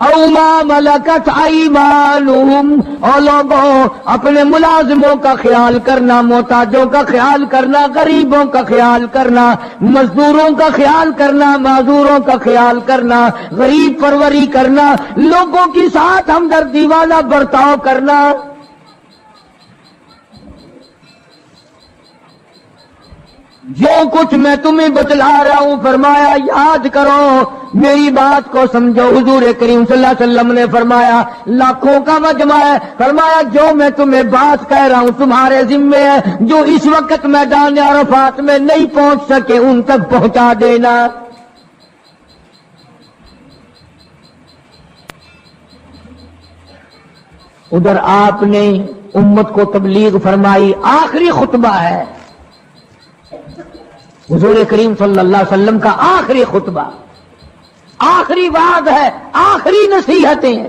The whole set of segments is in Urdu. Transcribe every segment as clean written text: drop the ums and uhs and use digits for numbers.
او ما ملکت ایمانہم، اور لوگوں اپنے ملازموں کا خیال کرنا، محتاجوں کا خیال کرنا، غریبوں کا خیال کرنا، مزدوروں کا خیال کرنا، معذوروں کا خیال کرنا، غریب پروری کرنا، لوگوں کے ساتھ ہمدردی والا برتاؤ کرنا۔ جو کچھ میں تمہیں بتلا رہا ہوں فرمایا یاد کرو، میری بات کو سمجھو۔ حضور کریم صلی اللہ علیہ وسلم نے فرمایا لاکھوں کا مجمع ہے، فرمایا جو میں تمہیں بات کہہ رہا ہوں تمہارے ذمے ہے، جو اس وقت میدان عرفات میں نہیں پہنچ سکے ان تک پہنچا دینا۔ ادھر آپ نے امت کو تبلیغ فرمائی، آخری خطبہ ہے حضور کریم صلی اللہ علیہ وسلم کا، آخری خطبہ، آخری وعد ہے، آخری نصیحتیں ہیں۔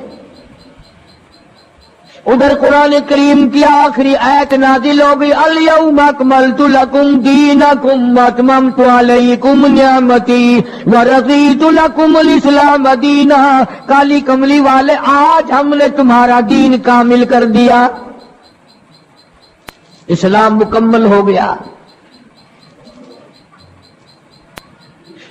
ادھر قرآن کریم کی آخری آیت نازل ہو گئی، الیوم اکملت لکم دینکم واتممت علیکم نعمتی ورضیت لکم الاسلام دینا۔ کالی کملی والے آج ہم نے تمہارا دین کامل کر دیا، اسلام مکمل ہو گیا۔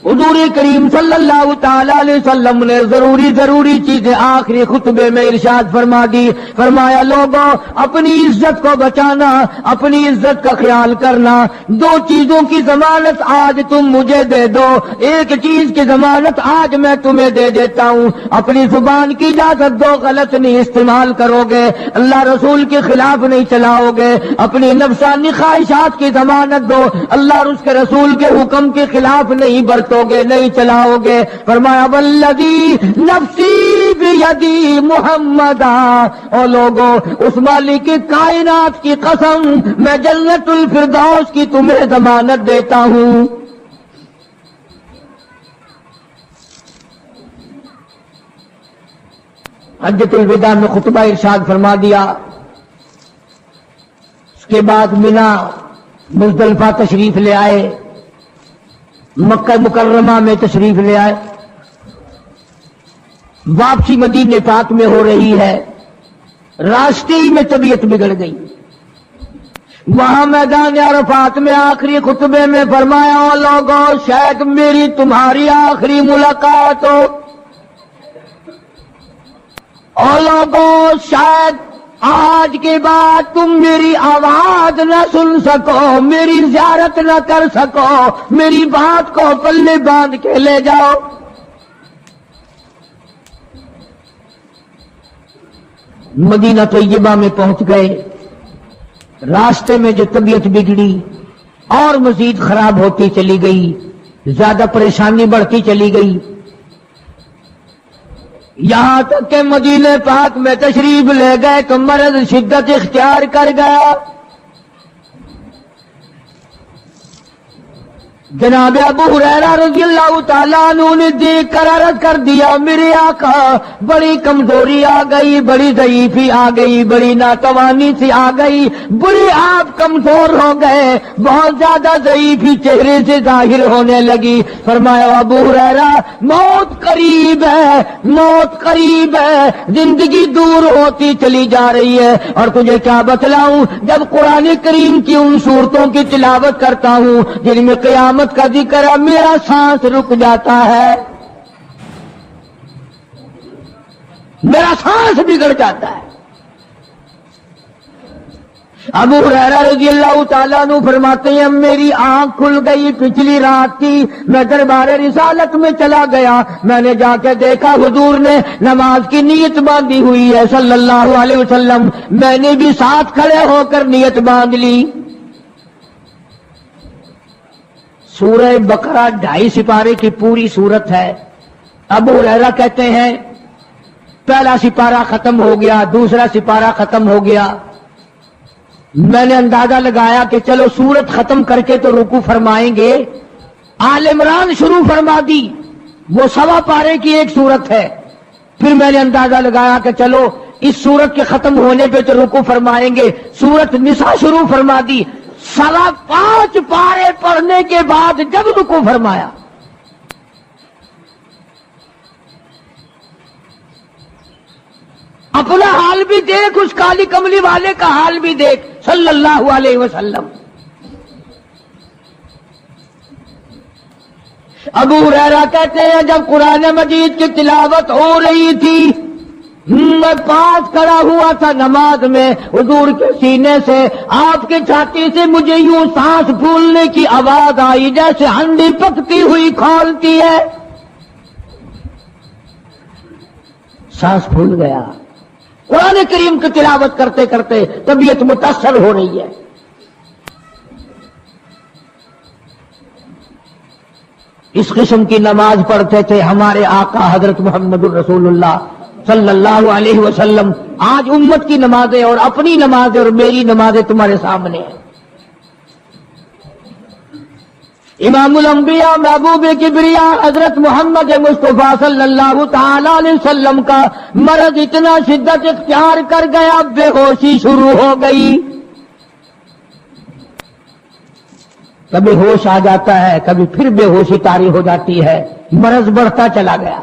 حضور کریم صلی اللہ تعالی علیہ وسلم نے ضروری چیزیں آخری خطبے میں ارشاد فرما دی، فرمایا لوگوں اپنی عزت کو بچانا، اپنی عزت کا خیال کرنا۔ دو چیزوں کی ضمانت آج تم مجھے دے دو، ایک چیز کی ضمانت آج میں تمہیں دے دیتا ہوں، اپنی زبان کی اجازت دو، غلط نہیں استعمال کرو گے، اللہ رسول کے خلاف نہیں چلاؤ گے، اپنی نفسانی خواہشات کی ضمانت دو، اللہ اور اس کے رسول کے حکم کے خلاف نہیں برتو گے، نہیں چلاؤ گے۔ فرمایا والذی نفسی بیدی محمدا، اور لوگوں اس مالک کائنات کی قسم میں جنت الفردوس کی تمہیں ضمانت دیتا ہوں۔ حجۃ الوداع میں خطبہ ارشاد فرما دیا، اس کے بعد مینا مزدلفہ تشریف لے آئے، مکہ مکرمہ میں تشریف لے آئے، واپسی مدینے پاک میں ہو رہی ہے، راستے ہی میں طبیعت بگڑ گئی۔ وہاں میدان عرفات میں آخری خطبے میں فرمایا او لوگوں شاید میری تمہاری آخری ملاقات ہو، او لوگوں شاید آج کے بعد تم میری آواز نہ سن سکو، میری زیارت نہ کر سکو، میری بات کو پلے باندھ کے لے جاؤ۔ مدینہ طیبہ میں پہنچ گئے، راستے میں جو طبیعت بگڑی اور مزید خراب ہوتی چلی گئی، زیادہ پریشانی بڑھتی چلی گئی، یہاں تک کہ مدینہ پاک میں تشریف لے گئے تو مرض شدت اختیار کر گیا۔ جناب ابو ہریرہ رضی اللہ تعالیٰ عنہ نے دیکھ کر عرض کر دیا میرے آقا بڑی کمزوری آ گئی، بڑی ضعیفی آ گئی، بڑی ناتوانی سی آ گئی، بڑی آپ کمزور ہو گئے، بہت زیادہ ضعیفی چہرے سے ظاہر ہونے لگی۔ فرمایا ابو ہریرہ موت قریب ہے، موت قریب ہے، زندگی دور ہوتی چلی جا رہی ہے، اور تجھے کیا بتلاؤں جب قرآن کریم کی ان صورتوں کی تلاوت کرتا ہوں جن میں قیامت کا ذکر ہے میرا سانس رک جاتا ہے، میرا سانس بگڑ جاتا ہے۔ ابو ہریرہ رضی اللہ تعالیٰ عنہ فرماتے ہیں میری آنکھ کھل گئی، پچھلی رات تھی، میں دربار رسالت میں چلا گیا، میں نے جا کے دیکھا حضور نے نماز کی نیت باندھی ہوئی ہے صلی اللہ علیہ وسلم، میں نے بھی ساتھ کھڑے ہو کر نیت باندھ لی۔ سورہ بقرہ 2.5 سپارے کی پوری سورت ہے۔ ابو ہریرہ کہتے ہیں پہلا سپارہ ختم ہو گیا، دوسرا سپارہ ختم ہو گیا، میں نے اندازہ لگایا کہ چلو سورت ختم کر کے تو رکوع فرمائیں گے، آل عمران شروع فرما دی، وہ 1.25 پارے کی ایک سورت ہے۔ پھر میں نے اندازہ لگایا کہ چلو اس سورت کے ختم ہونے پہ تو رکوع فرمائیں گے، سورت نساء شروع فرما دی، 5.25 پارے پڑھنے کے بعد جب رکوع فرمایا حال بھی دیکھ، اس کالی کملی والے کا حال بھی دیکھ صلی اللہ علیہ وسلم۔ ابو ہریرہ کہتے ہیں جب قرآن مجید کی تلاوت ہو رہی تھی، میں پاس کھڑا ہوا تھا نماز میں، حضور کے سینے سے، آپ کے چھاتی سے مجھے یوں سانس پھولنے کی آواز آئی جیسے ہنڈی پکتی ہوئی کھولتی ہے، سانس پھول گیا۔ قرآن کریم کی تلاوت کرتے کرتے طبیعت متاثر ہو رہی ہے۔ اس قسم کی نماز پڑھتے تھے ہمارے آقا حضرت محمد الرسول اللہ صلی اللہ علیہ وسلم۔ آج امت کی نمازیں اور اپنی نمازیں اور میری نمازیں تمہارے سامنے ہیں۔ امام الانبیاء محبوب کبریا حضرت محمد مصطفیٰ صلی اللہ تعالی علیہ وسلم کا مرض اتنا شدت اختیار کر گیا، بے ہوشی شروع ہو گئی۔ کبھی ہوش آ جاتا ہے، کبھی پھر بے ہوشی طاری ہو جاتی ہے، مرض بڑھتا چلا گیا۔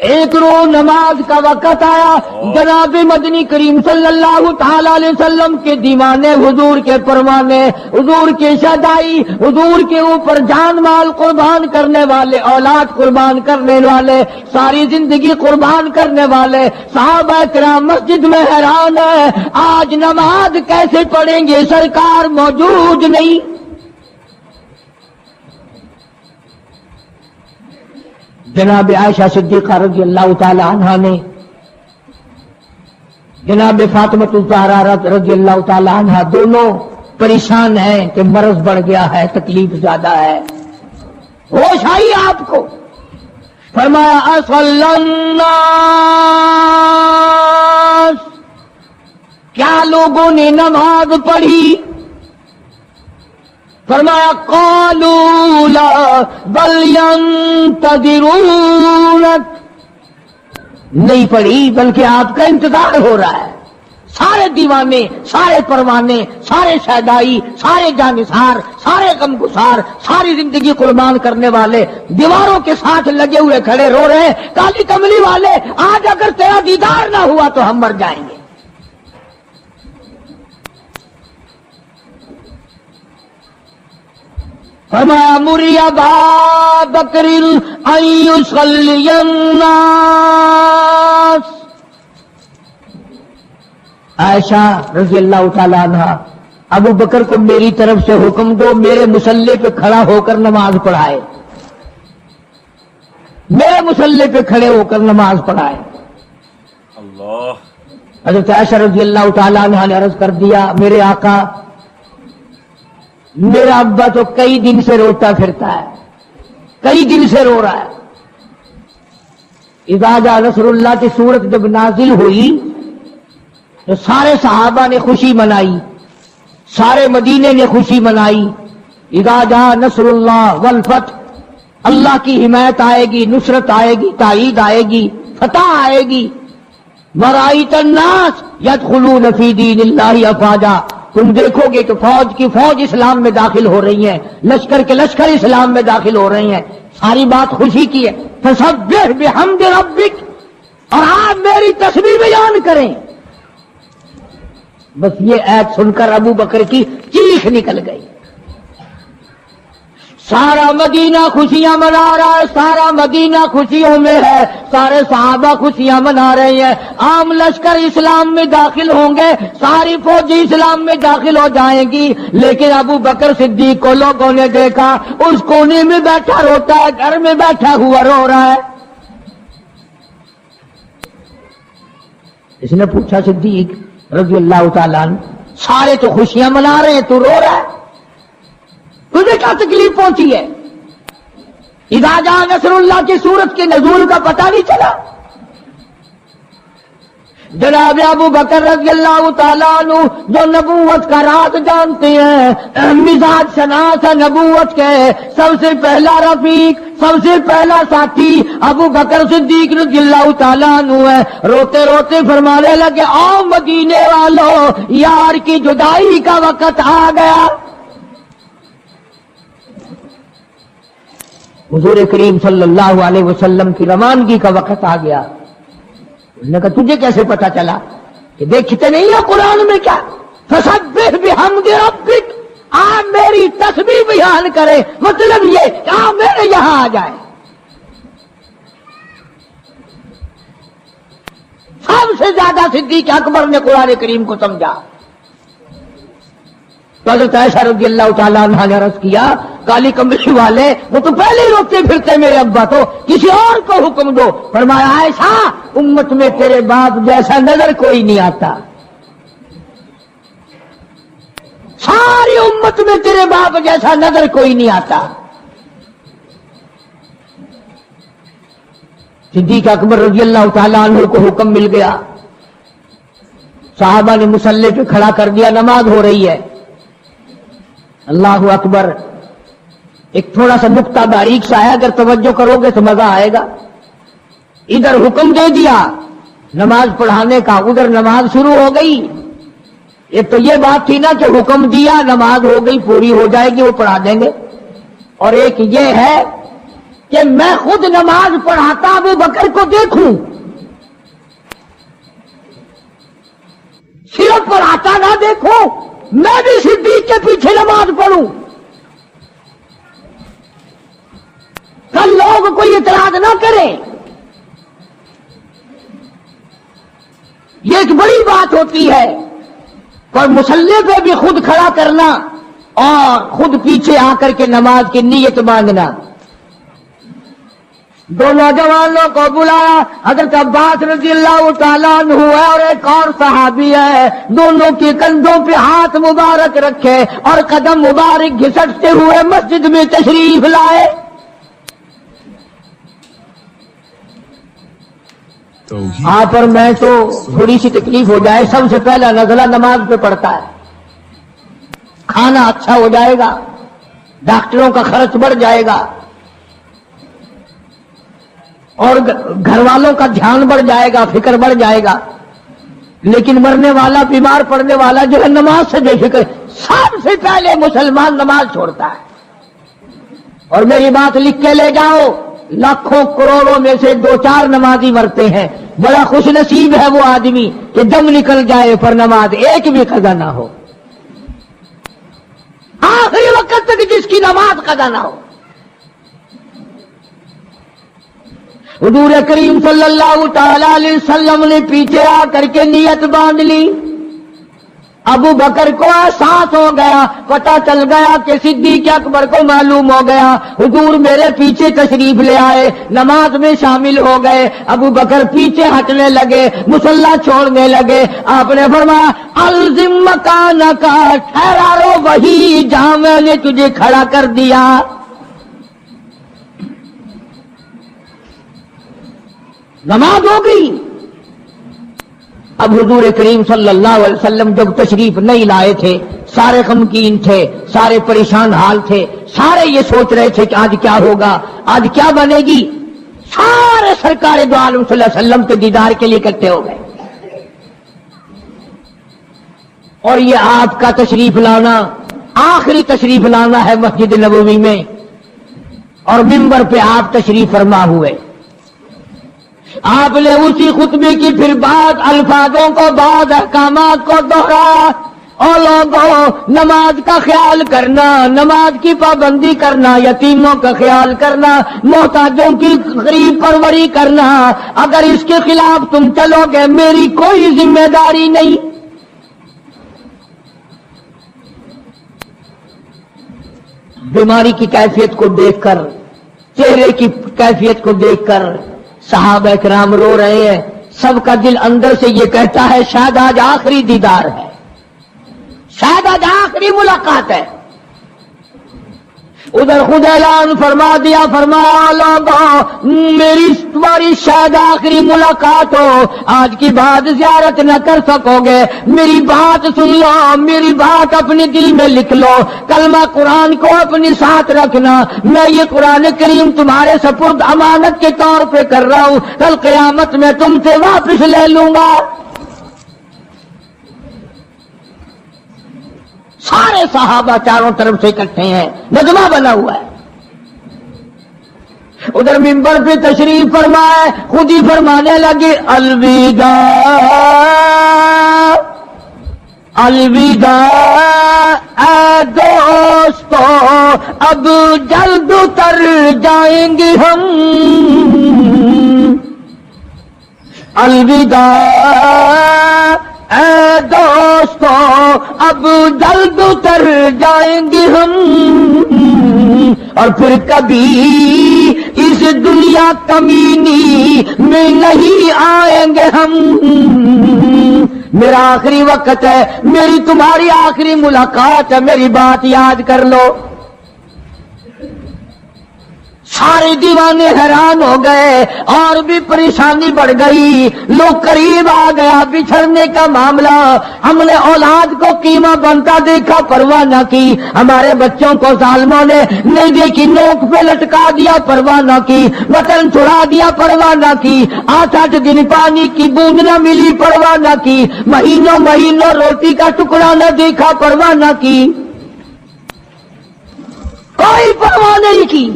ایک روز نماز کا وقت آیا، جناب مدنی کریم صلی اللہ تعالی علیہ وسلم کے دیوانے، حضور کے پروانے، حضور کے شہدائی، حضور کے اوپر جان مال قربان کرنے والے، اولاد قربان کرنے والے، ساری زندگی قربان کرنے والے صحابہ کرام مسجد میں حیران ہے، آج نماز کیسے پڑھیں گے، سرکار موجود نہیں۔ جناب عائشہ صدیقہ رضی اللہ تعالی عنہا نے، جناب فاطمہ الزہرا رضی اللہ تعالی عنہا، دونوں پریشان ہیں کہ مرض بڑھ گیا ہے، تکلیف زیادہ ہے۔ ہوش آئی آپ کو، فرمایا اصلی الناس، کیا لوگوں نے نماز پڑھی؟ فرمایا قالوا لا بل ينتظرون، نہیں پڑھی بلکہ آپ کا انتظار ہو رہا ہے۔ سارے دیوانے، سارے پروانے، سارے شہدائی، سارے جانثار، سارے غمگسار، ساری زندگی قربان کرنے والے دیواروں کے ساتھ لگے ہوئے کھڑے رو رہے ہیں، کالی کملی والے آج اگر تیرا دیدار نہ ہوا تو ہم مر جائیں گے۔ فرمایا مری ابا بکر ان یصلی الناس، عائشہ رضی اللہ تعالی عنہ، ابو بکر کو میری طرف سے حکم دو میرے مصلی پہ کھڑا ہو کر نماز پڑھائے، میرے مصلی پہ کھڑے ہو کر نماز پڑھائے۔ اللہ، حضرت عائشہ رضی اللہ تعالی عنہ نے عرض کر دیا میرے آقا، میرا ابا تو کئی دن سے روتا پھرتا ہے، کئی دن سے رو رہا ہے۔ اذا جاء نصر اللہ کی صورت جب نازل ہوئی تو سارے صحابہ نے خوشی منائی، سارے مدینے نے خوشی منائی۔ اذا جاء نصر اللہ والفتح، اللہ کی حمایت آئے گی، نصرت آئے گی، تائید آئے گی، فتح آئے گی۔ ورأیت الناس یدخلون فی دین اللہ افواجا، تم دیکھو گے کہ فوج کی فوج اسلام میں داخل ہو رہی ہیں، لشکر کے لشکر اسلام میں داخل ہو رہی ہیں۔ ساری بات خوشی کی ہے۔ فسبح بحمد ربک، اور آپ میری تسبیح بیان کریں۔ بس یہ ایت سن کر ابو بکر کی چیخ نکل گئی۔ سارا مدینہ خوشیاں منا رہا ہے، سارا مدینہ خوشیوں میں ہے، سارے صحابہ خوشیاں منا رہے ہیں۔ عام لشکر اسلام میں داخل ہوں گے، ساری فوجی اسلام میں داخل ہو جائیں گی، لیکن ابو بکر صدیق کو لوگوں نے دیکھا اس کونے میں بیٹھا روتا ہے، گھر میں بیٹھا ہوا رو رہا ہے۔ اس نے پوچھا صدیق رضی اللہ تعالیٰ عنہ، سارے تو خوشیاں منا رہے ہیں، تو رو رہا ہے، تجھے کیا تکلیف پہنچی ہے؟ اذا جاء نصر اللہ کی صورت کے نزول کا پتہ نہیں چلا؟ جناب ابو بکر رضی اللہ تعالیٰ عنہ جو نبوت کا راز جانتے ہیں، مزاج شناس ہے نبوت کے، سب سے پہلا رفیق، سب سے پہلا ساتھی ابو بکر صدیق رضی اللہ تعالیٰ عنہ ہے۔ روتے روتے فرمانے لگے آؤ مدینے والوں، یار کی جدائی کا وقت آ گیا۔ حضور کریم صلی اللہ علیہ وسلم کی روانگی کا وقت آ گیا۔ انہوں نے کہا تجھے کیسے پتا چلا؟ کہ دیکھتے نہیں ہے قرآن میں کیا فسبح بحمد ربک، آپ میری تسبیح بیان کرے، مطلب یہ کہ آپ میرے یہاں آ جائے۔ سب سے زیادہ صدیق اکبر نے قرآن کریم کو سمجھا۔ تو حضرت عائشہ رضی اللہ تعالیٰ عنہا نے عرض کیا کالی کمبلی والے وہ تو پہلے ہی روکتے پھرتے میرے ابا تو کسی اور کو حکم دو۔ فرمایا عائشہ امت میں تیرے باپ جیسا نظر کوئی نہیں آتا، ساری امت میں تیرے باپ جیسا نظر کوئی نہیں آتا۔ صدیق اکبر رضی اللہ تعالیٰ عنہ کو حکم مل گیا، صحابہ نے مصلی پہ کھڑا کر دیا، نماز ہو رہی ہے۔ اللہ اکبر، ایک تھوڑا سا نقطہ باریک سا ہے، اگر توجہ کرو گے تو مزہ آئے گا۔ ادھر حکم دے دیا نماز پڑھانے کا، ادھر نماز شروع ہو گئی۔ ایک تو یہ بات تھی نا کہ حکم دیا نماز ہو گئی، پوری ہو جائے گی، وہ پڑھا دیں گے، اور ایک یہ ہے کہ میں خود نماز پڑھاتا ابو بکر کو دیکھوں، صرف پڑھاتا نہ دیکھوں، میں بھی صدیق کے پیچھے نماز پڑھوں، کل لوگ کوئی اعتراض نہ کریں۔ یہ ایک بڑی بات ہوتی ہے، اور مصلی پہ بھی خود کھڑا کرنا اور خود پیچھے آ کر کے نماز کی نیت مانگنا۔ دو نوجوانوں کو بلایا، حضرت عباس رضی اللہ تعالیٰ عنہ ہے اور ایک اور صحابی ہے، دونوں کے کندھوں پہ ہاتھ مبارک رکھے اور قدم مبارک گھسٹتے ہوئے مسجد میں تشریف لائے۔ آپ اور میں تو تھوڑی سی تکلیف ہو جائے سب سے پہلا نزلہ نماز پہ پڑتا ہے، کھانا اچھا ہو جائے گا، ڈاکٹروں کا خرچ بڑھ جائے گا، اور گھر والوں کا دھیان بڑھ جائے گا، فکر بڑھ جائے گا، لیکن مرنے والا بیمار پڑنے والا جو ہے نماز سے بے فکر، سب سے پہلے مسلمان نماز چھوڑتا ہے۔ اور میری بات لکھ کے لے جاؤ، لاکھوں کروڑوں میں سے 2-4 نمازی مرتے ہیں، بڑا خوش نصیب ہے وہ آدمی کہ دم نکل جائے پر نماز ایک بھی قضا نہ ہو، آخری وقت تک جس کی نماز قضا نہ ہو۔ حضور کریم صلی اللہ تعالی علیہ وسلم نے پیچھے آ کر کے نیت باندھ لی۔ ابو بکر کو احساس ہو گیا، پتہ چل گیا کہ صدیق اکبر کو معلوم ہو گیا، حضور میرے پیچھے تشریف لے آئے، نماز میں شامل ہو گئے۔ ابو بکر پیچھے ہٹنے لگے، مصلی چھوڑنے لگے۔ آپ نے فرمایا الزم مکانک، ٹھہرا رو وہی جہاں میں نے تجھے کھڑا کر دیا۔ نماز ہو گئی۔ اب حضور کریم صلی اللہ علیہ وسلم جب تشریف نہیں لائے تھے، سارے غمگین تھے، سارے پریشان حال تھے، سارے یہ سوچ رہے تھے کہ آج کیا ہوگا، آج کیا بنے گی۔ سارے سرکار دو عالم صلی اللہ علیہ وسلم کے دیدار کے لیے اکٹھے ہو گئے، اور یہ آپ کا تشریف لانا آخری تشریف لانا ہے مسجد نبوی میں، اور منبر پہ آپ تشریف فرما ہوئے۔ آپ نے اسی خطبے کی پھر بعد الفاظوں کو، بعد احکامات کو دوہرایا، اور لوگوں نماز کا خیال کرنا، نماز کی پابندی کرنا، یتیموں کا خیال کرنا، محتاجوں کی غریب پروری کرنا، اگر اس کے خلاف تم چلو گے میری کوئی ذمہ داری نہیں۔ بیماری کی کیفیت کو دیکھ کر، چہرے کی کیفیت کو دیکھ کر صحابہ کرام رو رہے ہیں، سب کا دل اندر سے یہ کہتا ہے شاید آج آخری دیدار ہے، شاید آج آخری ملاقات ہے۔ ادھر خود اعلان فرما دیا، فرمایا لوگوں میری تمہاری شاید آخری ملاقات ہو، آج کی بعد زیارت نہ کر سکو گے، میری بات سن لو، میری بات اپنے دل میں لکھ لو، کلمہ قرآن کو اپنے ساتھ رکھنا، میں یہ قرآن کریم تمہارے سپرد امانت کے طور پہ کر رہا ہوں، کل قیامت میں تم سے واپس لے لوں گا۔ سارے صحابہ چاروں طرف سے اکٹھے ہیں، مجمع بنا ہوا ہے۔ ادھر منبر پہ تشریف فرمائے، خود ہی فرمانے لگے الوداع الوداع اے دوستو، اب جلد اتر جائیں گے ہم، الوداع اے دوستو، اب جلد اتر جائیں گے ہم، اور پھر کبھی اس دنیا کمینی میں نہیں آئیں گے ہم۔ میرا آخری وقت ہے، میری تمہاری آخری ملاقات ہے، میری بات یاد کر لو۔ سارے دیوانے حیران ہو گئے، اور بھی پریشانی بڑھ گئی، لوگ قریب آ گیا بچھڑنے کا معاملہ۔ ہم نے اولاد کو قیمہ بنتا دیکھا، پرواہ نہ کی، ہمارے بچوں کو ظالموں نے نہیں دیکھی، نوک پہ لٹکا دیا، پرواہ نہ کی، وطن چھڑا دیا، پرواہ نہ کی، 8 دن پانی کی بوند نہ ملی، پرواہ نہ کی، مہینوں مہینوں روٹی کا ٹکڑا نہ دیکھا، پرواہ نہ کی، کوئی پرواہ نہیں کی۔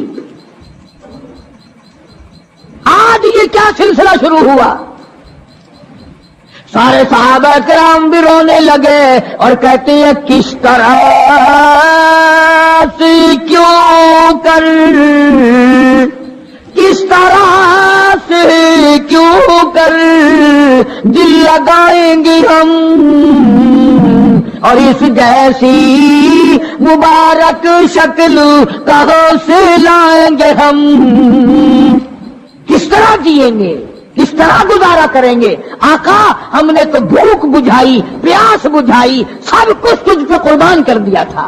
آج یہ کیا سلسلہ شروع ہوا؟ سارے صحابہ کرام بھی رونے لگے اور کہتے ہیں کس طرح سے کیوں کر، کس طرح سے کیوں کر دل لگائیں گے ہم، اور اس جیسی مبارک شکل کہاں سے لائیں گے ہم، کس طرح جئیں گے، کس طرح گزارا کریں گے؟ آقا ہم نے تو بھوک بجھائی، پیاس بجھائی، سب کچھ تجھ پہ قربان کر دیا تھا۔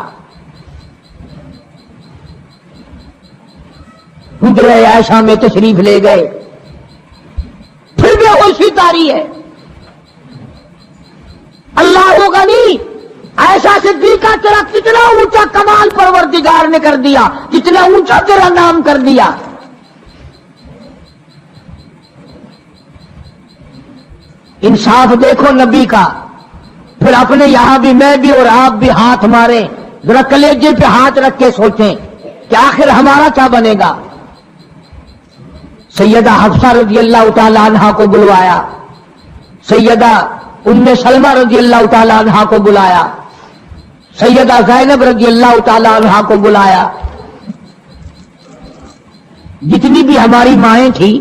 حجرہ عائشہ میں تشریف لے گئے، پھر بھی ہوشی تاری ہے۔ اللہ غنی، عائشہ صدیقہ تیرا کتنا اونچا کمال پروردگار نے کر دیا، کتنا اونچا تیرا نام کر دیا۔ انصاف دیکھو نبی کا، پھر اپنے یہاں بھی میں بھی اور آپ بھی ہاتھ ماریں، ذرا کلیجے پہ ہاتھ رکھ کے سوچیں کہ آخر ہمارا کیا بنے گا۔ سیدہ حفصہ رضی اللہ تعالی عنہا کو بلوایا، سیدہ ام سلمہ رضی اللہ تعالی عنہا کو بلایا، سیدہ زینب رضی اللہ تعالی عنہا کو بلایا، جتنی بھی ہماری مائیں تھیں،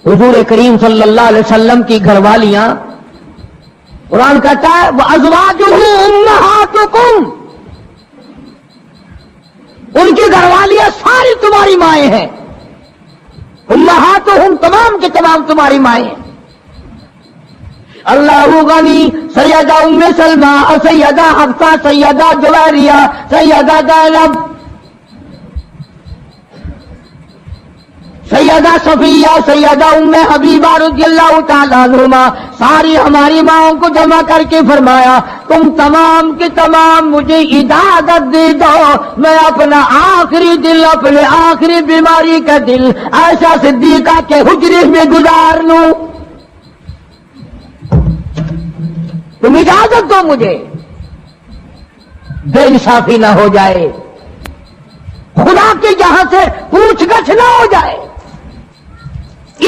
حضور کریم صلی اللہ علیہ وسلم کی گھر والیاں، قرآن کہتا ہے وَأَزْوَاجُهُ أُمَّهَاتُكُمْ، ان کی گھر والیاں ساری تمہاری مائیں ہیں، امہاتہم تمام کے تمام تمہاری مائیں ہیں۔ اللہ غنی، سیدہ ام سلمہ، سیدہ حفصہ، سیدہ جویریہ، سیدہ زینب، سیدہ صفیہ، سیدہ ام حبیبہ رضی اللہ تعالیٰ عنہما، ساری ہماری ماؤں کو جمع کر کے فرمایا تم تمام کے تمام مجھے اجازت دے دو، میں اپنا آخری دل، اپنے آخری بیماری کا دل عائشہ صدیقہ کے حجرے میں گزار لوں، تم اجازت دو مجھے، بے انصافی نہ ہو جائے، خدا کے یہاں سے پوچھ گچھ نہ ہو جائے۔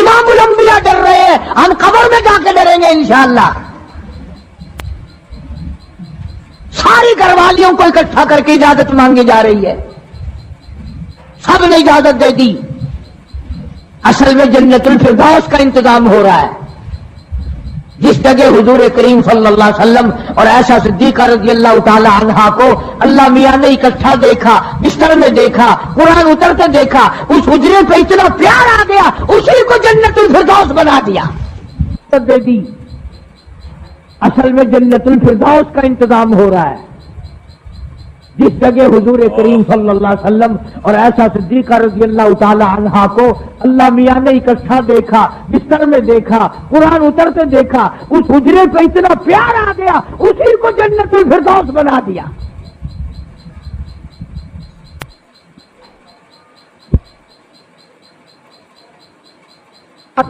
امام الانبیاء ڈر رہے ہیں، ہم قبر میں جا کے ڈریں گے انشاءاللہ۔ ساری گھر والیوں کو اکٹھا کر کے اجازت مانگی جا رہی ہے، سب نے اجازت دے دی۔ اصل میں جنت الفردوس کا انتظام ہو رہا ہے، جس جگہ حضور کریم صلی اللہ علیہ وسلم اور عائشہ صدیقہ رضی اللہ تعالی عنہا کو اللہ میاں نے اکٹھا دیکھا، بستر میں دیکھا، قرآن اترتے دیکھا، اس حجرے پہ اتنا پیار آ گیا، اسی کو جنت الفردوس بنا دیا، دے دی۔ اصل میں جنت الفردوس کا انتظام ہو رہا ہے، جس جگہ حضور کریم صلی اللہ علیہ وسلم اور عائشہ صدیقہ رضی اللہ تعالی عنہا کو اللہ میاں نے اکٹھا دیکھا، بستر میں دیکھا، قرآن اترتے دیکھا، اس حجرے پہ اتنا پیار آ گیا، اسی کو جنت الفردوس بنا دیا۔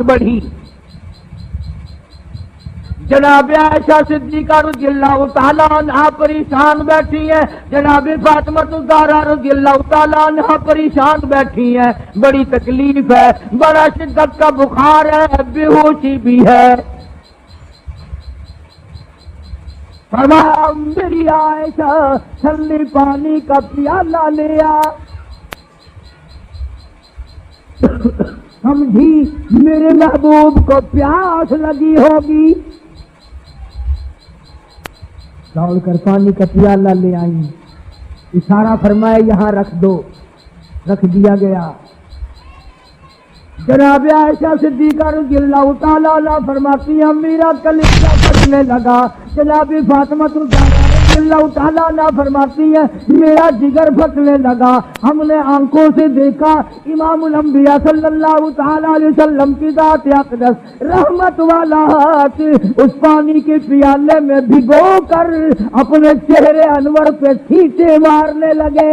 بڑھی جناب عائشہ صدیقہ رضی اللہ تعالیٰ عنہا پریشان بیٹھی ہیں، جناب فاطمہ الزہرا رضی اللہ تعالیٰ عنہا پریشان بیٹھی ہیں، بڑی تکلیف ہے، بڑا شدت کا بخار ہے، بے ہوشی بھی ہے۔ فرمایا میری عائشہ ٹھنڈے پانی کا پیالہ لے آ، سمجھی میرے محبوب کو پیاس لگی ہوگی۔ دوڑ کر پانی کا پیالہ لے آئی، اشارہ فرمایا یہاں رکھ دو، رکھ دیا گیا۔ جناب عائشہ صدیقہ رضی اللہ تعالیٰ عنہ فرماتی ہیں میرا کلیجہ پھٹنے لگا، جناب فاطمہ الزہرا رضی اللہ تعالیٰ عنہ فرماتی ہیں میرا جگر پھٹنے لگا، ہم نے آنکھوں سے دیکھا امام الانبیاء صلی اللہ تعالیٰ علیہ وسلم کی ذات اقدس رحمت والا ہاتھ اس پانی کے پیالے میں بھگو کر اپنے چہرے انور پہ چھینٹے مارنے لگے۔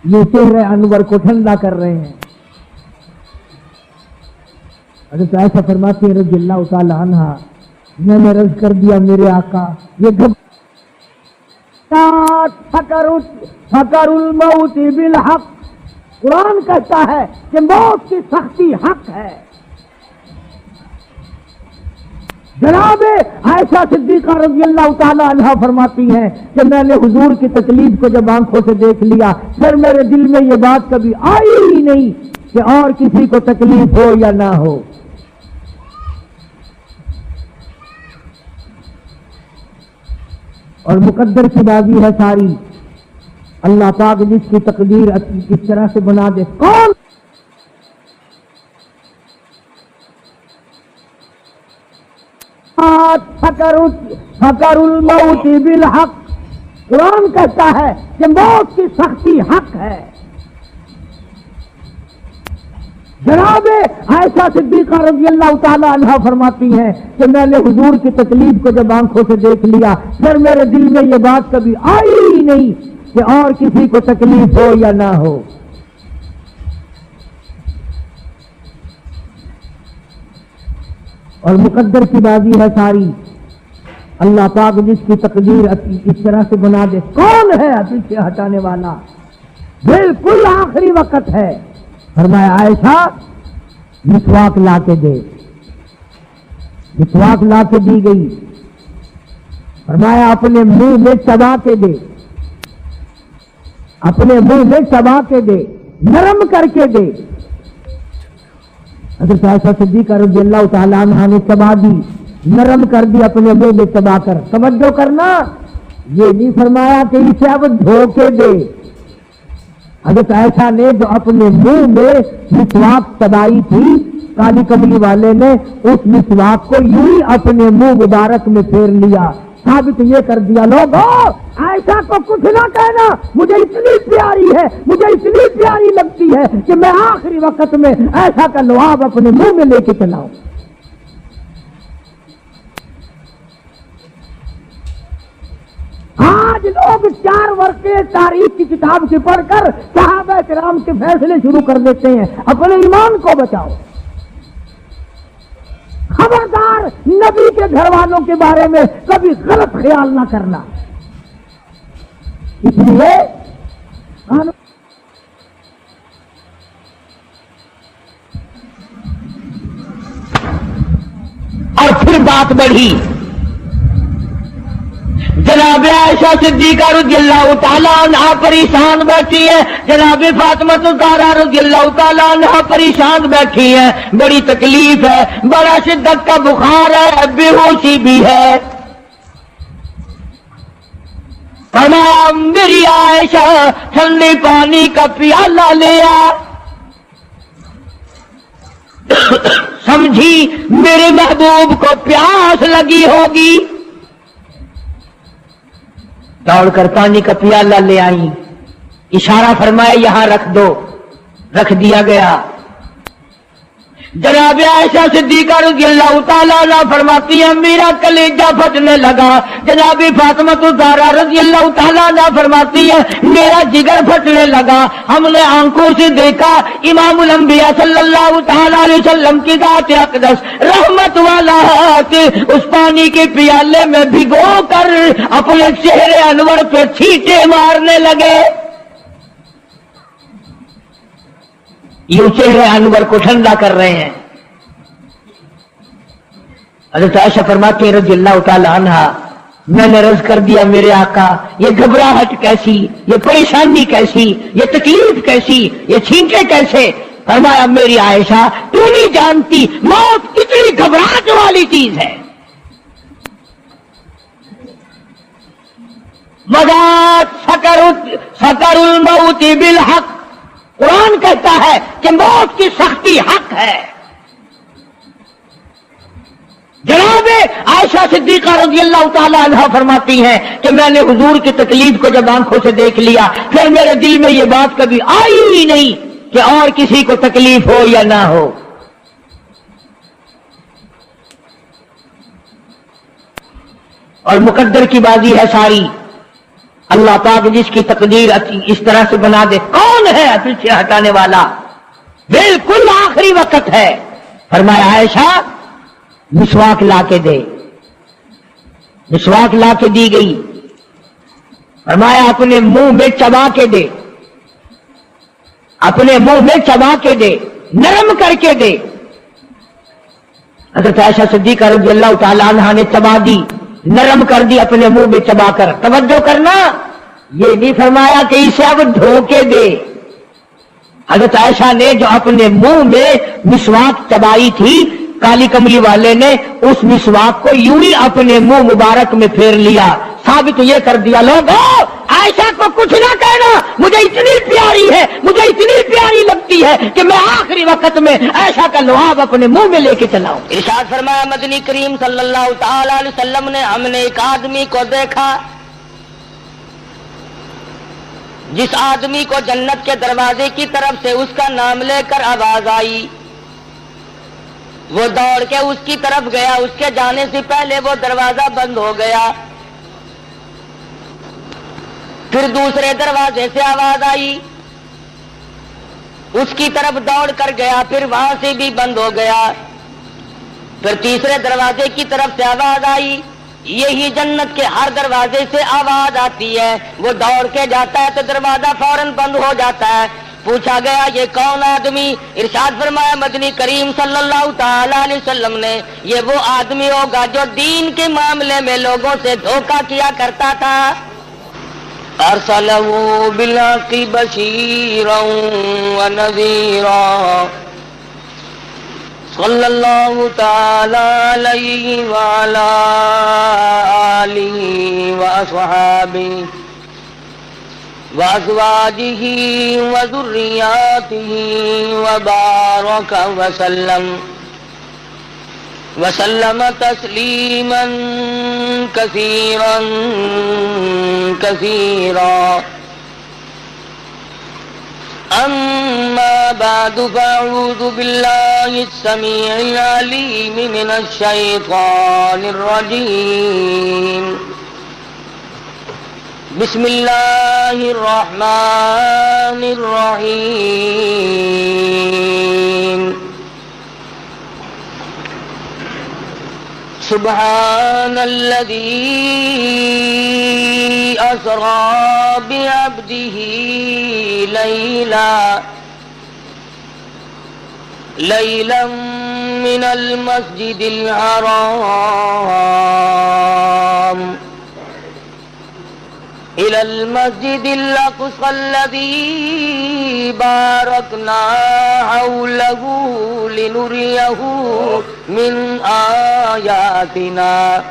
یہ چہرے انور کو ٹھنڈا کر رہے ہیں۔ حضرت عائشہ فرماتی ہے رضی اللہ تعالی عنہا میں نے عرض کر دیا میرے آقا یہ فکر الموت بالحق، قرآن کہتا ہے کہ موت کی سختی حق ہے۔ جناب عائشہ صدیقہ رضی اللہ تعالی عنہا فرماتی ہیں کہ میں نے حضور کی تکلیف کو جب آنکھوں سے دیکھ لیا پھر میرے دل میں یہ بات کبھی آئی ہی نہیں کہ اور کسی کو تکلیف ہو یا نہ ہو۔ اور مقدر کی بازی ہے ساری، اللہ پاک جس کی تقدیر کس طرح سے بنا دے، کون فکر الموت بالحق، قرآن کہتا ہے کہ موت کی سختی حق ہے۔ جناب عائشہ صدیقہ رضی اللہ تعالی عنہا فرماتی ہیں کہ میں نے حضور کی تکلیف کو جب آنکھوں سے دیکھ لیا پھر میرے دل میں یہ بات کبھی آئی ہی نہیں کہ اور کسی کو تکلیف ہو یا نہ ہو۔ اور مقدر کی بازی ہے ساری، اللہ پاک جس کی تقدیر اس طرح سے بنا دے، کون ہے پیچھے ہٹانے والا؟ بالکل آخری وقت ہے۔ فرمایا عائشہ مسواک لا کے دے، مسواک لا کے دی گئی۔ فرمایا اپنے منہ میں چبا کے دے، اپنے منہ میں چبا کے دے، نرم کر کے دے۔ حضرت عائشہ صدیقہ رضی اللہ تعالی عنہا نے چبا دی، نرم کر دی اپنے منہ میں چبا کر۔ توجہ کرنا، یہ نہیں فرمایا کہ اسے اب دھو کے دے۔ حضرت عائشہ نے جو اپنے منہ میں مسواک چبائی تھی کالی کملی والے نے اس مسواک کو یوں ہی اپنے منہ مبارک میں پھیر لیا، ثابت یہ کر دیا لوگوں عائشہ کو کچھ نہ کہنا، مجھے اتنی پیاری ہے، مجھے اتنی پیاری لگتی ہے کہ میں آخری وقت میں عائشہ کا لعاب اپنے منہ میں لے کے چلاؤں۔ آج لوگ 4 ورقے تاریخ کی کتاب سے پڑھ کر صحابہ کرام کے فیصلے شروع کر دیتے ہیں۔ اپنے ایمان کو بچاؤ، خبردار نبی کے گھر والوں کے بارے میں کبھی غلط خیال نہ کرنا۔ اس لیے اور پھر بات بڑھی، جناب عائشہ صدیقہ رضی اللہ تعالیٰ عنہا پریشان بیٹھی ہے، جناب فاطمہ الزہرا رضی اللہ تعالیٰ عنہا پریشان بیٹھی ہے، بڑی تکلیف ہے، بڑا شدت کا بخار ہے، بے ہوشی بھی ہے۔ فرمایا میری عائشہ ٹھنڈے پانی کا پیالہ لے آ، سمجھی میرے محبوب کو پیاس لگی ہوگی۔ دوڑ کر پانی کا پیالہ لے آئی، اشارہ فرمایا یہاں رکھ دو، رکھ دیا گیا۔ جناب عائشہ صدیقہ رضی اللہ تعالیٰ عنہ فرماتی ہیں میرا کلیجہ پھٹنے لگا. جناب فاطمہ الزہرا رضی اللہ تعالیٰ عنہ فرماتی ہے میرا جگر پھٹنے لگا. ہم نے آنکھوں سے دیکھا امام الانبیاء صلی اللہ تعالیٰ علیہ وسلم کی ذات اقدس رحمت والا ہاتھ اس پانی کے پیالے میں بھگو کر اپنے چہرے انور پہ چھینٹے مارنے لگے. یہ چہرے انور کو ٹھنڈا کر رہے ہیں. حضرت عائشہ فرماتی ہیں رضی اللہ تعالی عنہ میں نے عرض کر دیا میرے آقا یہ گھبراہٹ کیسی, یہ پریشانی کیسی, یہ تکلیف کیسی, یہ چھینکے کیسے؟ فرمایا میری عائشہ تو نہیں جانتی موت کتنی گھبراہٹ والی چیز ہے. مذاق سکر الموت بالحق. قرآن کہتا ہے کہ موت کی سختی حق ہے. جناب عائشہ صدیقہ رضی اللہ تعالی عنہ فرماتی ہیں کہ میں نے حضور کی تکلیف کو جب آنکھوں سے دیکھ لیا پھر میرے دل میں یہ بات کبھی آئی ہی نہیں کہ اور کسی کو تکلیف ہو یا نہ ہو. اور مقدر کی بازی ہے ساری. اللہ پاک جس کی تقدیر اس طرح سے بنا دے کون ہے پیچھے ہٹانے والا؟ بالکل آخری وقت ہے. فرمایا عائشہ مسواک لا کے دے. مسواک لا کے دی گئی. فرمایا اپنے منہ میں چبا کے دے, اپنے منہ میں چبا کے دے, نرم کر کے دے. حضرت عائشہ صدیقہ رضی اللہ تعالی عنہا نے چبا دی, نرم کر دی اپنے منہ میں چبا کر. توجہ کرنا, یہ نہیں فرمایا کہ اسے اب دھو کے دے. حضرت عائشہ نے جو اپنے منہ میں مسواک چبائی تھی کالی کملی والے نے اس مسواک کو یوں ہی اپنے منہ مبارک میں پھیر لیا. ثابت یہ کر دیا لوگوں عائشہ کو کچھ نہ کہنا, مجھے اتنی پیاری ہے, مجھے اتنی پیاری لگتی ہے کہ میں آخری وقت میں عائشہ کا لعاب اپنے منہ میں لے کے چلا ہوں. ارشاد فرمایا مدنی کریم صلی اللہ تعالی علیہ وسلم نے ہم نے ایک آدمی کو دیکھا جس آدمی کو جنت کے دروازے کی طرف سے اس کا نام لے کر آواز آئی. وہ دوڑ کے اس کی طرف گیا, اس کے جانے سے پہلے وہ دروازہ بند ہو گیا. پھر دوسرے دروازے سے آواز آئی, اس کی طرف دوڑ کر گیا, پھر وہاں سے بھی بند ہو گیا. پھر تیسرے دروازے کی طرف سے آواز آئی. یہی جنت کے ہر دروازے سے آواز آتی ہے. وہ دوڑ کے جاتا ہے تو دروازہ فوراً بند ہو جاتا ہے. پوچھا گیا یہ کون آدمی؟ ارشاد فرمایا مدنی کریم صلی اللہ تعالی علیہ وسلم نے یہ وہ آدمی ہوگا جو دین کے معاملے میں لوگوں سے دھوکہ کیا کرتا تھا. ارسلہ بالحق بشیرا ونذیرا صلی اللہ تعالی علیہ وعلی آلہ واصحابہ وازواجہ وذریاتہ وبارک وسلم تسلیما کثیرا کثیرا. اما بعد فاعوذ باللہ السمیع العلیم من الشیطان الرجیم. بسم اللہ الرحمن الرحیم. سبحان الذی اسری بعبدہ لیلا من المسجد الحرام إلى المسجد الأقصى الذي باركنا حوله لنريه من آياتنا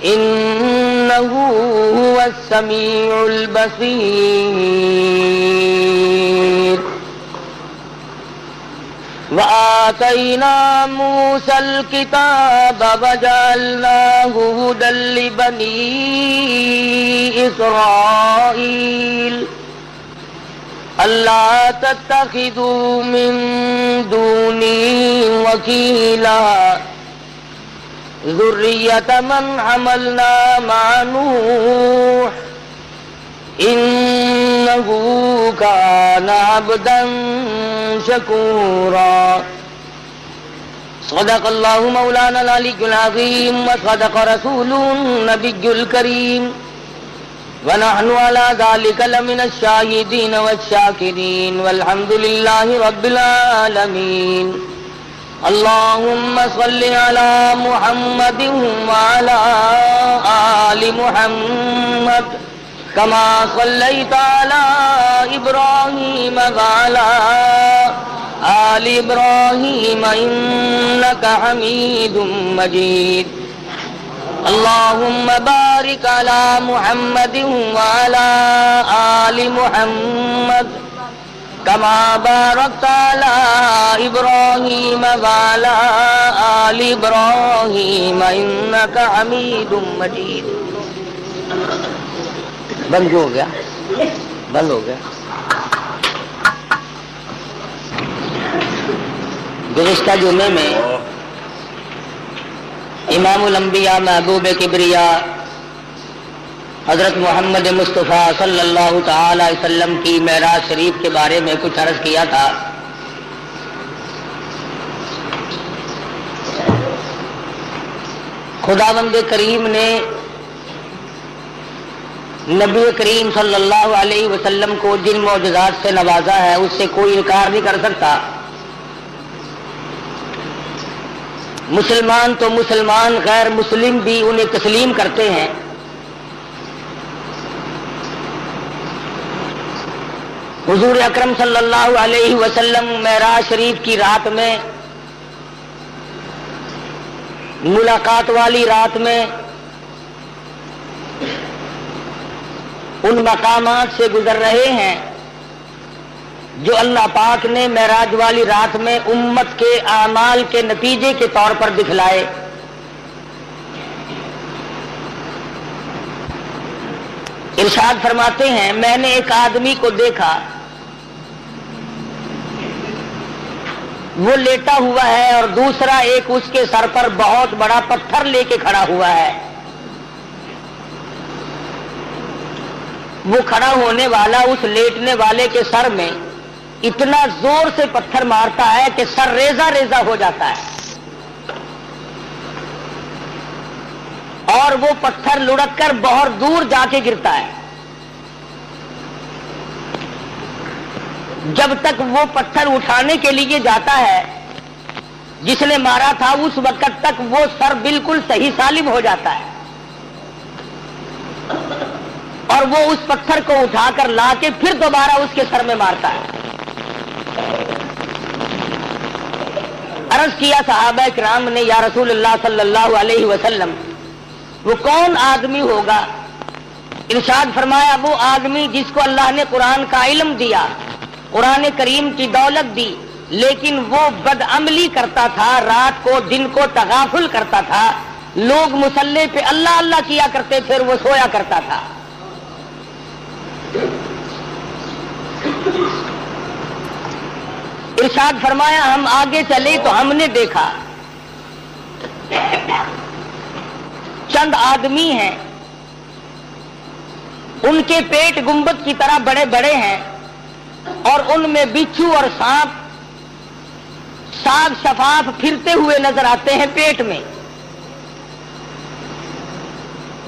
إنه هو السميع البصير. وآتينا موسى الكتاب وجعلناه هدى لبني إسرائيل اللہ تتخذوا من دونی وکیلا ذریۃ من حملنا مع نوح انہ کان عبدا شکورا صدق اللہ مولانا العلی العظیم وصدق رسولہ النبی الکریم ونحن على ذلك لمن الشاهدين والشاكرين والحمد لله رب العالمين اللهم صل على محمد وعلى آل محمد كما صليت على إبراهيم وعلى آل إبراهيم إنك حميد مجيد اللهم بارك على محمد وعلى آل محمد كما باركت على إبراهيم وعلى آل إبراهيم إنك حميد مجيد. بند ہو گیا. گزشتہ جمعے میں امام الانبیاء محبوب کبریا حضرت محمد مصطفیٰ صلی اللہ تعالی علیہ وسلم کی معراج شریف کے بارے میں کچھ عرض کیا تھا. خداوند کریم نے نبی کریم صلی اللہ علیہ وسلم کو جن معجزات سے نوازا ہے اس سے کوئی انکار نہیں کر سکتا. مسلمان تو مسلمان، غیر مسلم بھی انہیں تسلیم کرتے ہیں. حضور اکرم صلی اللہ علیہ وسلم معراج شریف کی رات میں، ملاقات والی رات میں ان مقامات سے گزر رہے ہیں جو اللہ پاک نے معراج والی رات میں امت کے اعمال کے نتیجے کے طور پر دکھلائے. ارشاد فرماتے ہیں میں نے ایک آدمی کو دیکھا، وہ لیٹا ہوا ہے اور دوسرا ایک اس کے سر پر بہت بڑا پتھر لے کے کھڑا ہوا ہے. وہ کھڑا ہونے والا اس لیٹنے والے کے سر میں اتنا زور سے پتھر مارتا ہے کہ سر ریزہ ریزہ ہو جاتا ہے، اور وہ پتھر لڑک کر بہت دور جا کے گرتا ہے. جب تک وہ پتھر اٹھانے کے لیے جاتا ہے جس نے مارا تھا اس وقت تک وہ سر بالکل صحیح سالم ہو جاتا ہے، اور وہ اس پتھر کو اٹھا کر لا کے پھر دوبارہ اس کے سر میں مارتا ہے. عرض کیا صحابہ کرام نے یا رسول اللہ صلی اللہ علیہ وسلم وہ کون آدمی ہوگا؟ ارشاد فرمایا وہ آدمی جس کو اللہ نے قرآن کا علم دیا، قرآن کریم کی دولت دی، لیکن وہ بدعملی کرتا تھا، رات کو دن کو تغافل کرتا تھا. لوگ مصلی پہ اللہ اللہ کیا کرتے تھے اور وہ سویا کرتا تھا. ارشاد فرمایا ہم آگے چلے تو ہم نے دیکھا چند آدمی ہیں، ان کے پیٹ گنبد کی طرح بڑے بڑے ہیں اور ان میں بچھو اور سانپ صاف شفاف پھرتے ہوئے نظر آتے ہیں پیٹ میں.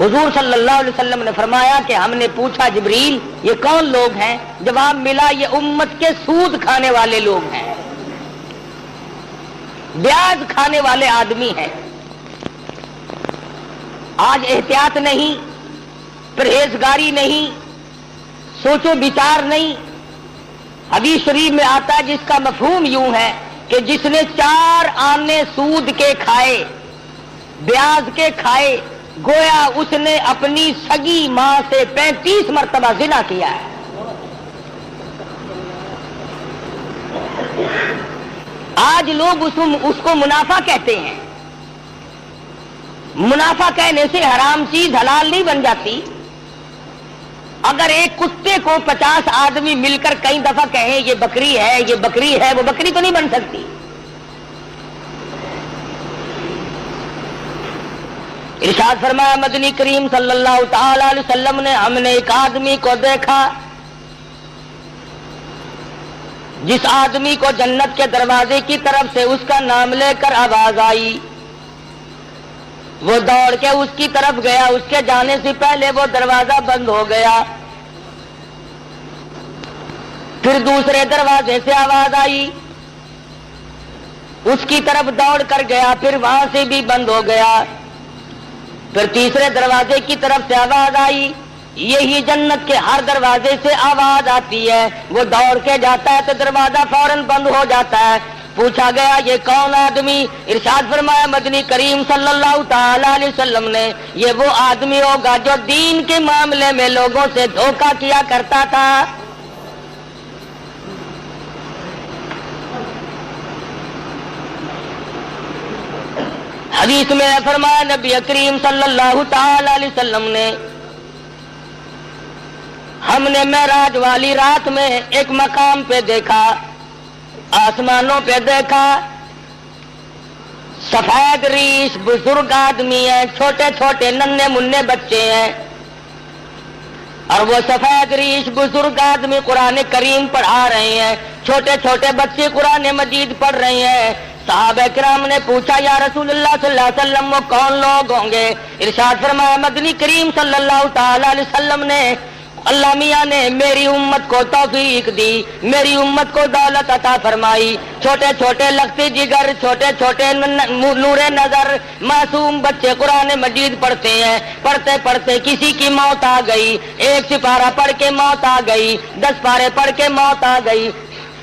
حضور صلی اللہ علیہ وسلم نے فرمایا کہ ہم نے پوچھا جبریل یہ کون لوگ ہیں؟ جواب ملا یہ امت کے سود کھانے والے لوگ ہیں، بیاج کھانے والے آدمی ہیں. آج احتیاط نہیں، پرہیزگاری نہیں، سوچو بچار نہیں. حدیث شریف میں آتا ہے جس کا مفہوم یوں ہے کہ جس نے 4 آنے سود کے کھائے، بیاج کے کھائے، گویا اس نے اپنی سگی ماں سے 35 مرتبہ زنا کیا ہے. آج لوگ اس کو منافع کہتے ہیں. منافع کہنے سے حرام چیز حلال نہیں بن جاتی. اگر ایک کتے کو 50 آدمی مل کر کئی دفعہ کہیں یہ بکری ہے یہ بکری ہے، وہ بکری تو نہیں بن سکتی۔ ارشاد فرمایا مدنی کریم صلی اللہ تعالی علیہ وسلم نے، ہم نے ایک آدمی کو دیکھا جس آدمی کو جنت کے دروازے کی طرف سے اس کا نام لے کر آواز آئی، وہ دوڑ کے اس کی طرف گیا، اس کے جانے سے پہلے وہ دروازہ بند ہو گیا۔ پھر دوسرے دروازے سے آواز آئی، اس کی طرف دوڑ کر گیا، پھر وہاں سے بھی بند ہو گیا۔ پھر تیسرے دروازے کی طرف سے آواز آئی، یہی جنت کے ہر دروازے سے آواز آتی ہے، وہ دوڑ کے جاتا ہے تو دروازہ فوراً بند ہو جاتا ہے۔ پوچھا گیا یہ کون آدمی؟ ارشاد فرمایا مدنی کریم صلی اللہ تعالی علیہ وسلم نے، یہ وہ آدمی ہوگا جو دین کے معاملے میں لوگوں سے دھوکہ کیا کرتا تھا۔ حدیث میں فرمایا نبی کریم صلی اللہ تعالی علیہ وسلم نے، ہم نے معراج والی رات میں ایک مقام پہ دیکھا، آسمانوں پہ دیکھا، سفید ریش بزرگ آدمی ہیں، چھوٹے چھوٹے ننھے منھے بچے ہیں، اور وہ سفید ریش بزرگ آدمی قرآن کریم پڑھا رہے ہیں، چھوٹے چھوٹے بچے قرآن مجید پڑھ رہے ہیں۔ صحابہ کرام نے پوچھا یا رسول اللہ صلی اللہ علیہ وسلم وہ کون لوگ ہوں گے؟ ارشاد فرمایا مدنی کریم صلی اللہ تعالی علیہ وسلم نے، اللہ میاں نے میری امت کو توفیق دی، میری امت کو دولت عطا فرمائی، چھوٹے چھوٹے لختی جگر، چھوٹے چھوٹے نور نظر معصوم بچے قرآن مجید پڑھتے ہیں، پڑھتے پڑھتے کسی کی موت آ گئی، ایک سپارہ پڑھ کے موت آ گئی، 10 پارے پڑھ کے موت آ گئی،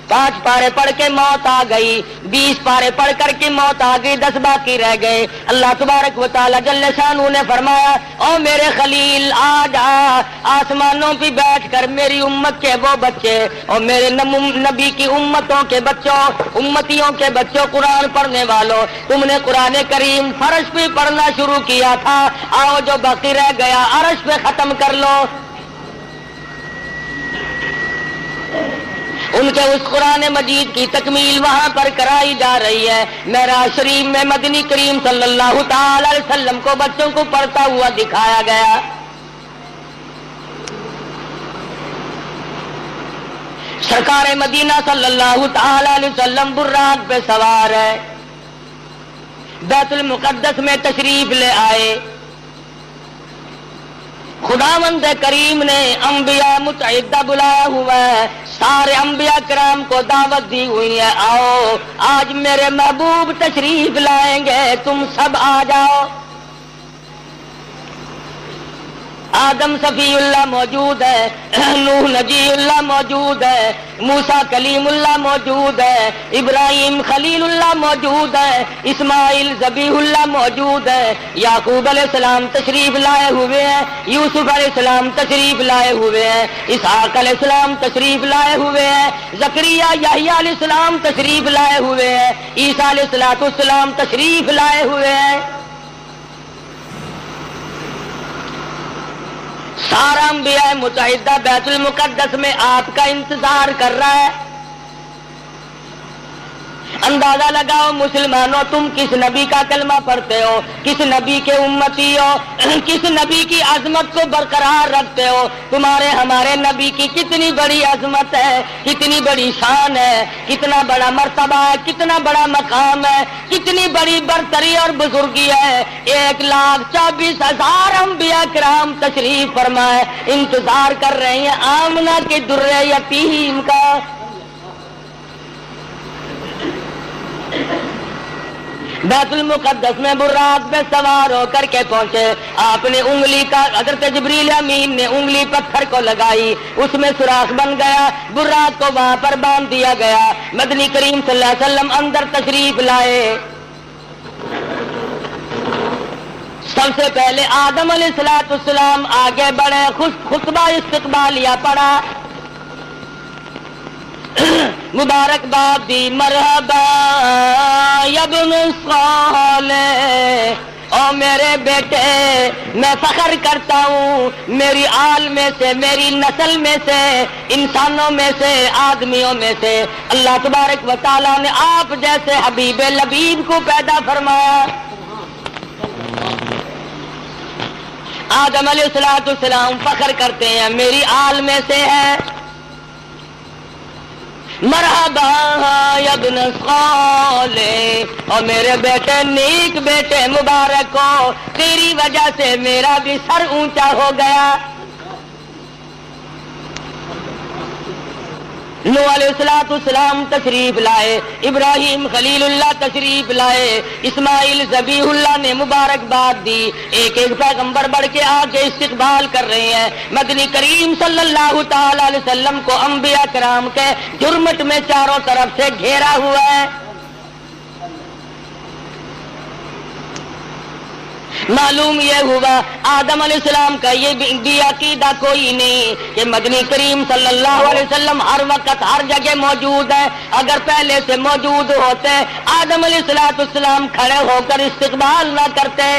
5 پارے پڑھ کے موت آ گئی، 20 پارے پڑھ کر کے موت آ گئی، 10 باقی رہ گئے۔ اللہ تبارک و تعالی جل شانہ نے فرمایا او میرے خلیل آ جا، آسمانوں پہ بیٹھ کر میری امت کے وہ بچے اور میرے نبی کی امتوں کے بچوں، امتیوں کے بچوں، قرآن پڑھنے والوں، تم نے قرآن کریم فرش پہ پڑھنا شروع کیا تھا، آؤ جو باقی رہ گیا عرش پہ ختم کر لو۔ ان کے اس قرآن مجید کی تکمیل وہاں پر کرائی جا رہی ہے۔ معراج شریف میں مدنی کریم صلی اللہ تعالی علیہ وسلم کو بچوں کو پڑھتا ہوا دکھایا گیا۔ سرکار مدینہ صلی اللہ تعالی علیہ وسلم براق پہ سوار ہے، بیت المقدس میں تشریف لے آئے۔ خداوند کریم نے انبیاء متعددہ بلایا ہوا ہے، سارے انبیاء کرام کو دعوت دی ہوئی ہے، آؤ آج میرے محبوب تشریف لائیں گے، تم سب آ جاؤ۔ آدم صفی اللہ موجود ہے، نوح نجی اللہ موجود ہے، موسیٰ کلیم اللہ موجود ہے، ابراہیم خلیل اللہ موجود ہے، اسماعیل ذبیح اللہ موجود ہے، یعقوب علیہ السلام تشریف لائے ہوئے ہیں، یوسف علیہ السلام تشریف لائے ہوئے ہیں، اسحاق علیہ السلام تشریف لائے ہوئے ہیں، زکریا یحییٰ علیہ السلام تشریف لائے ہوئے ہیں، عیسیٰ علیہ السلام تشریف لائے ہوئے ہیں۔ سارا انبیاء متحدہ بیت المقدس میں آپ کا انتظار کر رہا ہے۔ اندازہ لگاؤ مسلمانوں، تم کس نبی کا کلمہ پڑھتے ہو، کس نبی کے امتی ہو، کس نبی کی عظمت کو برقرار رکھتے ہو؟ تمہارے ہمارے نبی کی کتنی بڑی عظمت ہے، کتنی بڑی شان ہے، کتنا بڑا مرتبہ ہے، کتنا بڑا مقام ہے، کتنی بڑی برتری اور بزرگی ہے۔ 1,24,000 انبیاء کرام تشریف فرمائے، انتظار کر رہے ہیں آمنہ کے در یتیم کا۔ بیت المقدس میں براق پہ سوار ہو کر کے پہنچے، آپ نے انگلی کا، حضرت جبریل امین نے انگلی پتھر کو لگائی، اس میں سوراخ بن گیا، براق کو وہاں پر باندھ دیا گیا۔ مدنی کریم صلی اللہ علیہ وسلم اندر تشریف لائے۔ سب سے پہلے آدم علیہ السلام آگے بڑھے، خطبہ استقبالیہ پڑھا، مبارکباد دی، مرحبا یا ابن صالح، او میرے بیٹے میں فخر کرتا ہوں میری آل میں سے، میری نسل میں سے، انسانوں میں سے، آدمیوں میں سے اللہ تبارک و تعالیٰ نے آپ جیسے حبیب لبیب کو پیدا فرمایا۔ آدم علیہ السلام فخر کرتے ہیں میری آل میں سے ہے۔ مرحبا یا ابن صالح، اور میرے بیٹے نیک بیٹے مبارک ہو، تیری وجہ سے میرا بھی سر اونچا ہو گیا۔ نوح علیہ السلام تشریف لائے، ابراہیم خلیل اللہ تشریف لائے، اسماعیل ذبیح اللہ نے مبارکباد دی، ایک ایک پیغمبر بڑھ کے آگے استقبال کر رہے ہیں۔ مدنی کریم صلی اللہ تعالی علیہ وسلم کو انبیاء کرام کے جرمٹ میں چاروں طرف سے گھیرا ہوا ہے۔ معلوم یہ ہوا آدم علیہ السلام کا یہ بھی عقیدہ کوئی نہیں کہ مدنی کریم صلی اللہ علیہ وسلم ہر وقت ہر جگہ موجود ہے۔ اگر پہلے سے موجود ہوتے آدم علیہ السلام کھڑے ہو کر استقبال نہ کرتے۔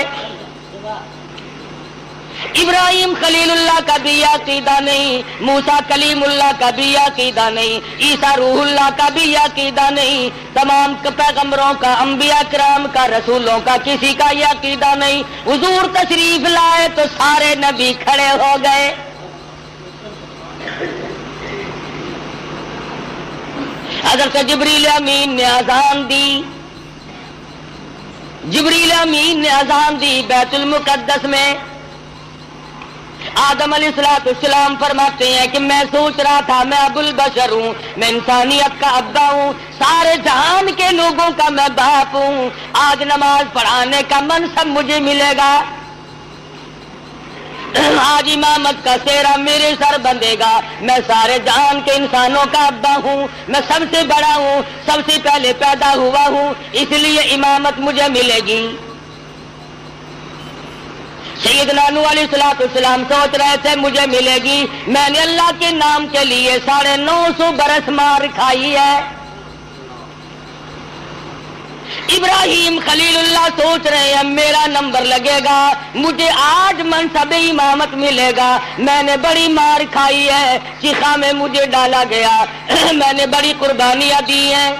ابراہیم خلیل اللہ کا بھی عقیدہ نہیں، موسیٰ کلیم اللہ کا بھی عقیدہ نہیں، عیسیٰ روح اللہ کا بھی عقیدہ نہیں، تمام پیغمبروں کا، انبیاء کرام کا، رسولوں کا کسی کا یہ عقیدہ نہیں۔ حضور تشریف لائے تو سارے نبی کھڑے ہو گئے۔ حضرت جبریل امین نے اذان دی، جبریل امین نے اذان دی بیت المقدس میں۔ آدم علیہ السلام فرماتے ہیں کہ میں سوچ رہا تھا میں ابو البشر ہوں، میں انسانیت کا ابا ہوں، سارے جہان کے لوگوں کا میں باپ ہوں، آج نماز پڑھانے کا منصب مجھے ملے گا، آج امامت کا سہرا میرے سر بندھے گا، میں سارے جہان کے انسانوں کا ابا ہوں، میں سب سے بڑا ہوں، سب سے پہلے پیدا ہوا ہوں، اس لیے امامت مجھے ملے گی۔ سیدنا نوح علیہ السلام سوچ رہے تھے مجھے ملے گی، میں نے اللہ کے نام کے لیے 950 برس مار کھائی ہے۔ ابراہیم خلیل اللہ سوچ رہے ہیں میرا نمبر لگے گا، مجھے آج منصب امامت ملے گا، میں نے بڑی مار کھائی ہے، چیخا میں مجھے ڈالا گیا، میں نے بڑی قربانیاں دی ہیں۔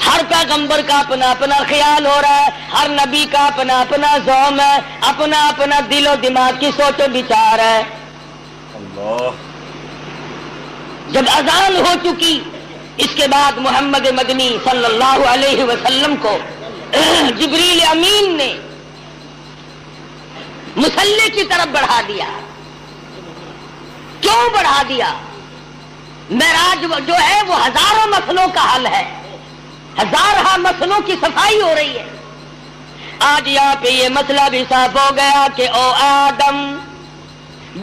ہر پیغمبر کا اپنا اپنا خیال ہو رہا ہے، ہر نبی کا اپنا اپنا ذوق ہے، اپنا اپنا دل و دماغ کی سوچ و بچار ہے۔ اللہ جب اذان ہو چکی اس کے بعد محمد مدنی صلی اللہ علیہ وسلم کو جبریل امین نے مصلی کی طرف بڑھا دیا۔ کیوں بڑھا دیا؟ معراج جو ہے وہ ہزاروں مسئلوں کا حل ہے، ہزارہ مسئلوں کی صفائی ہو رہی ہے۔ آج یہاں پہ یہ مسئلہ بھی صاف ہو گیا کہ او آدم،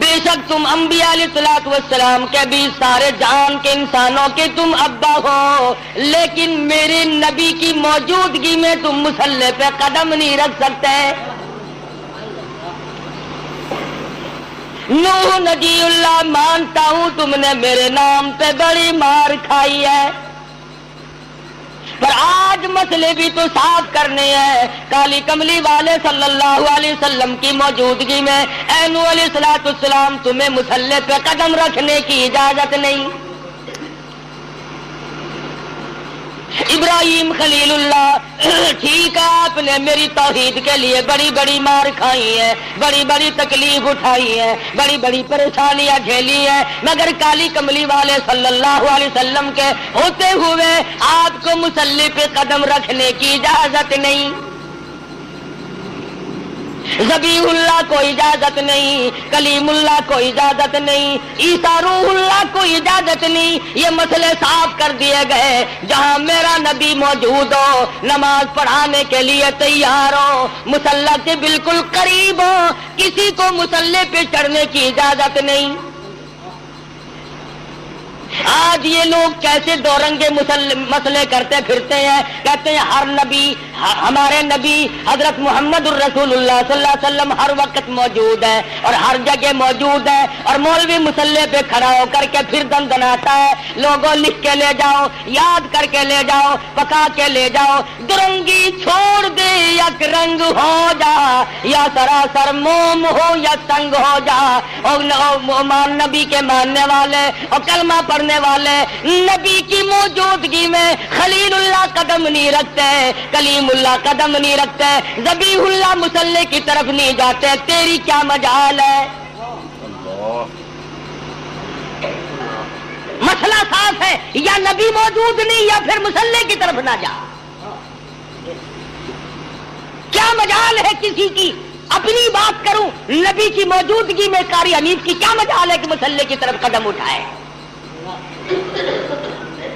بے شک تم انبیاء علیہ السلام کے بھی سارے جہان کے انسانوں کے تم ابا ہو، لیکن میرے نبی کی موجودگی میں تم مصلی پہ قدم نہیں رکھ سکتے۔ نوح نجی اللہ مانتا ہوں تم نے میرے نام پہ بڑی مار کھائی ہے، پر آج مسئلے بھی تو صاف کرنے ہیں۔ کالی کملی والے صلی اللہ علیہ وسلم کی موجودگی میں اے نوح علیہ السلام تمہیں مصلی پہ قدم رکھنے کی اجازت نہیں۔ ابراہیم خلیل اللہ ٹھیک ہے آپ نے میری توحید کے لیے بڑی بڑی مار کھائی ہے، بڑی بڑی تکلیف اٹھائی ہے، بڑی بڑی پریشانیاں جھیلی ہیں، مگر کالی کملی والے صلی اللہ علیہ وسلم کے ہوتے ہوئے آپ کو مصلی پہ قدم رکھنے کی اجازت نہیں۔ ذبیح اللہ کو اجازت نہیں، کلیم اللہ کو اجازت نہیں، عیسیٰ روح اللہ کو اجازت نہیں۔ یہ مسئلے صاف کر دیے گئے، جہاں میرا نبی موجود ہو، نماز پڑھانے کے لیے تیار ہو، مصلی کے بالکل قریب ہو، کسی کو مصلی پہ چڑھنے کی اجازت نہیں۔ آج یہ لوگ کیسے دو رنگے مسئلے کرتے پھرتے ہیں، کہتے ہیں ہر نبی ہمارے نبی حضرت محمد الرسول اللہ صلی اللہ علیہ وسلم ہر وقت موجود ہے اور ہر جگہ موجود ہے، اور مولوی مسلح پہ کھڑا ہو کر کے پھر دندناتا ہے، لوگوں لکھ کے لے جاؤ، یاد کر کے لے جاؤ، پکا کے لے جاؤ، درنگی چھوڑ دے یک رنگ ہو جا، یا سراسر موم ہو یا سنگ ہو جا۔ اور نبی کے ماننے والے اور کلمہ پڑھنے والے نبی کی موجودگی میں خلیل اللہ قدم نہیں رکھتے، کلیم اللہ قدم نہیں رکھتے، ذبیح اللہ مصلی کی طرف نہیں جاتے، تیری کیا مجال ہے؟ اللہ مسئلہ صاف ہے، یا نبی موجود نہیں یا پھر مصلی کی طرف نہ جا۔ کیا مجال ہے کسی کی؟ اپنی بات کروں، نبی کی موجودگی میں قاری حنیف کی کیا مجال ہے کہ مصلی کی طرف قدم اٹھائے؟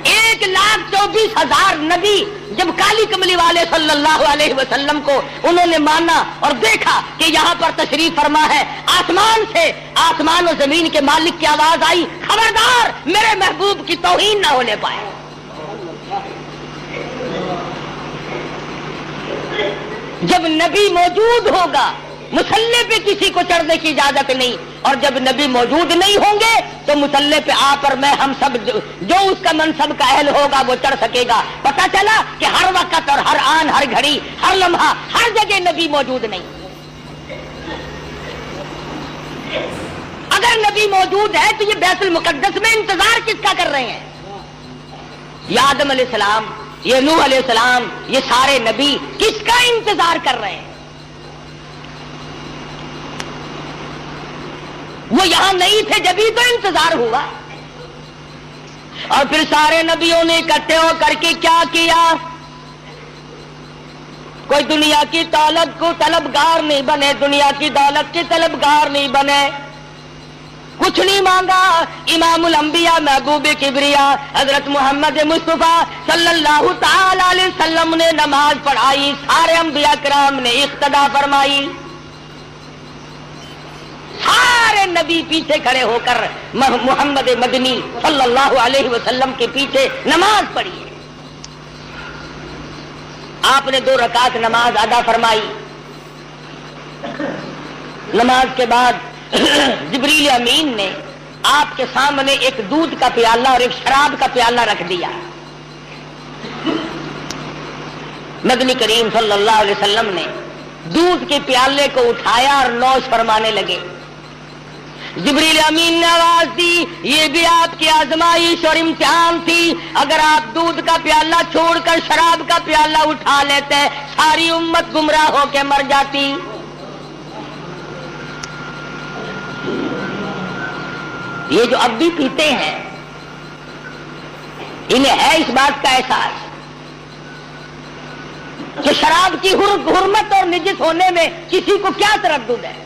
1,24,000 نبی جب کالی کملی والے صلی اللہ علیہ وسلم کو انہوں نے مانا اور دیکھا کہ یہاں پر تشریف فرما ہے، آسمان سے، آسمان و زمین کے مالک کی آواز آئی، خبردار میرے محبوب کی توہین نہ ہونے پائے۔ جب نبی موجود ہوگا مصلی پہ کسی کو چڑھنے کی اجازت نہیں، اور جب نبی موجود نہیں ہوں گے تو مصلی پہ آپ اور میں ہم سب جو اس کا منصب کا اہل ہوگا وہ چڑھ سکے گا۔ پتہ چلا کہ ہر وقت اور ہر آن، ہر گھڑی، ہر لمحہ، ہر جگہ نبی موجود نہیں۔ اگر نبی موجود ہے تو یہ بیت المقدس میں انتظار کس کا کر رہے ہیں؟ یہ آدم علیہ السلام، یہ نوح علیہ السلام، یہ سارے نبی کس کا انتظار کر رہے ہیں؟ وہ یہاں نہیں تھے جبھی تو انتظار ہوا۔ اور پھر سارے نبیوں نے اکٹھے ہو کر کے کیا کیا؟ کوئی دنیا کی دولت کو طلبگار نہیں بنے، دنیا کی دولت کے طلبگار نہیں بنے، کچھ نہیں مانگا۔ امام الانبیاء محبوب کبریا حضرت محمد مصطفیٰ صلی اللہ تعالی علیہ وسلم نے نماز پڑھائی، سارے انبیاء کرام نے اقتدا فرمائی، سارے نبی پیچھے کھڑے ہو کر محمد مدنی صلی اللہ علیہ وسلم کے پیچھے نماز پڑھی۔ آپ نے 2 رکعت نماز ادا فرمائی۔ نماز کے بعد جبریل امین نے آپ کے سامنے ایک دودھ کا پیالہ اور ایک شراب کا پیالہ رکھ دیا۔ مدنی کریم صلی اللہ علیہ وسلم نے دودھ کے پیالے کو اٹھایا اور نوش فرمانے لگے۔ جبریل امین نے آواز دی، یہ بھی آپ کی آزمائش اور امتحان تھی، اگر آپ دودھ کا پیالہ چھوڑ کر شراب کا پیالہ اٹھا لیتے ساری امت گمراہ ہو کے مر جاتی۔ یہ جو اب بھی پیتے ہیں انہیں ہے اس بات کا احساس کہ شراب کی حرمت اور نجس ہونے میں کسی کو کیا تردد ہے؟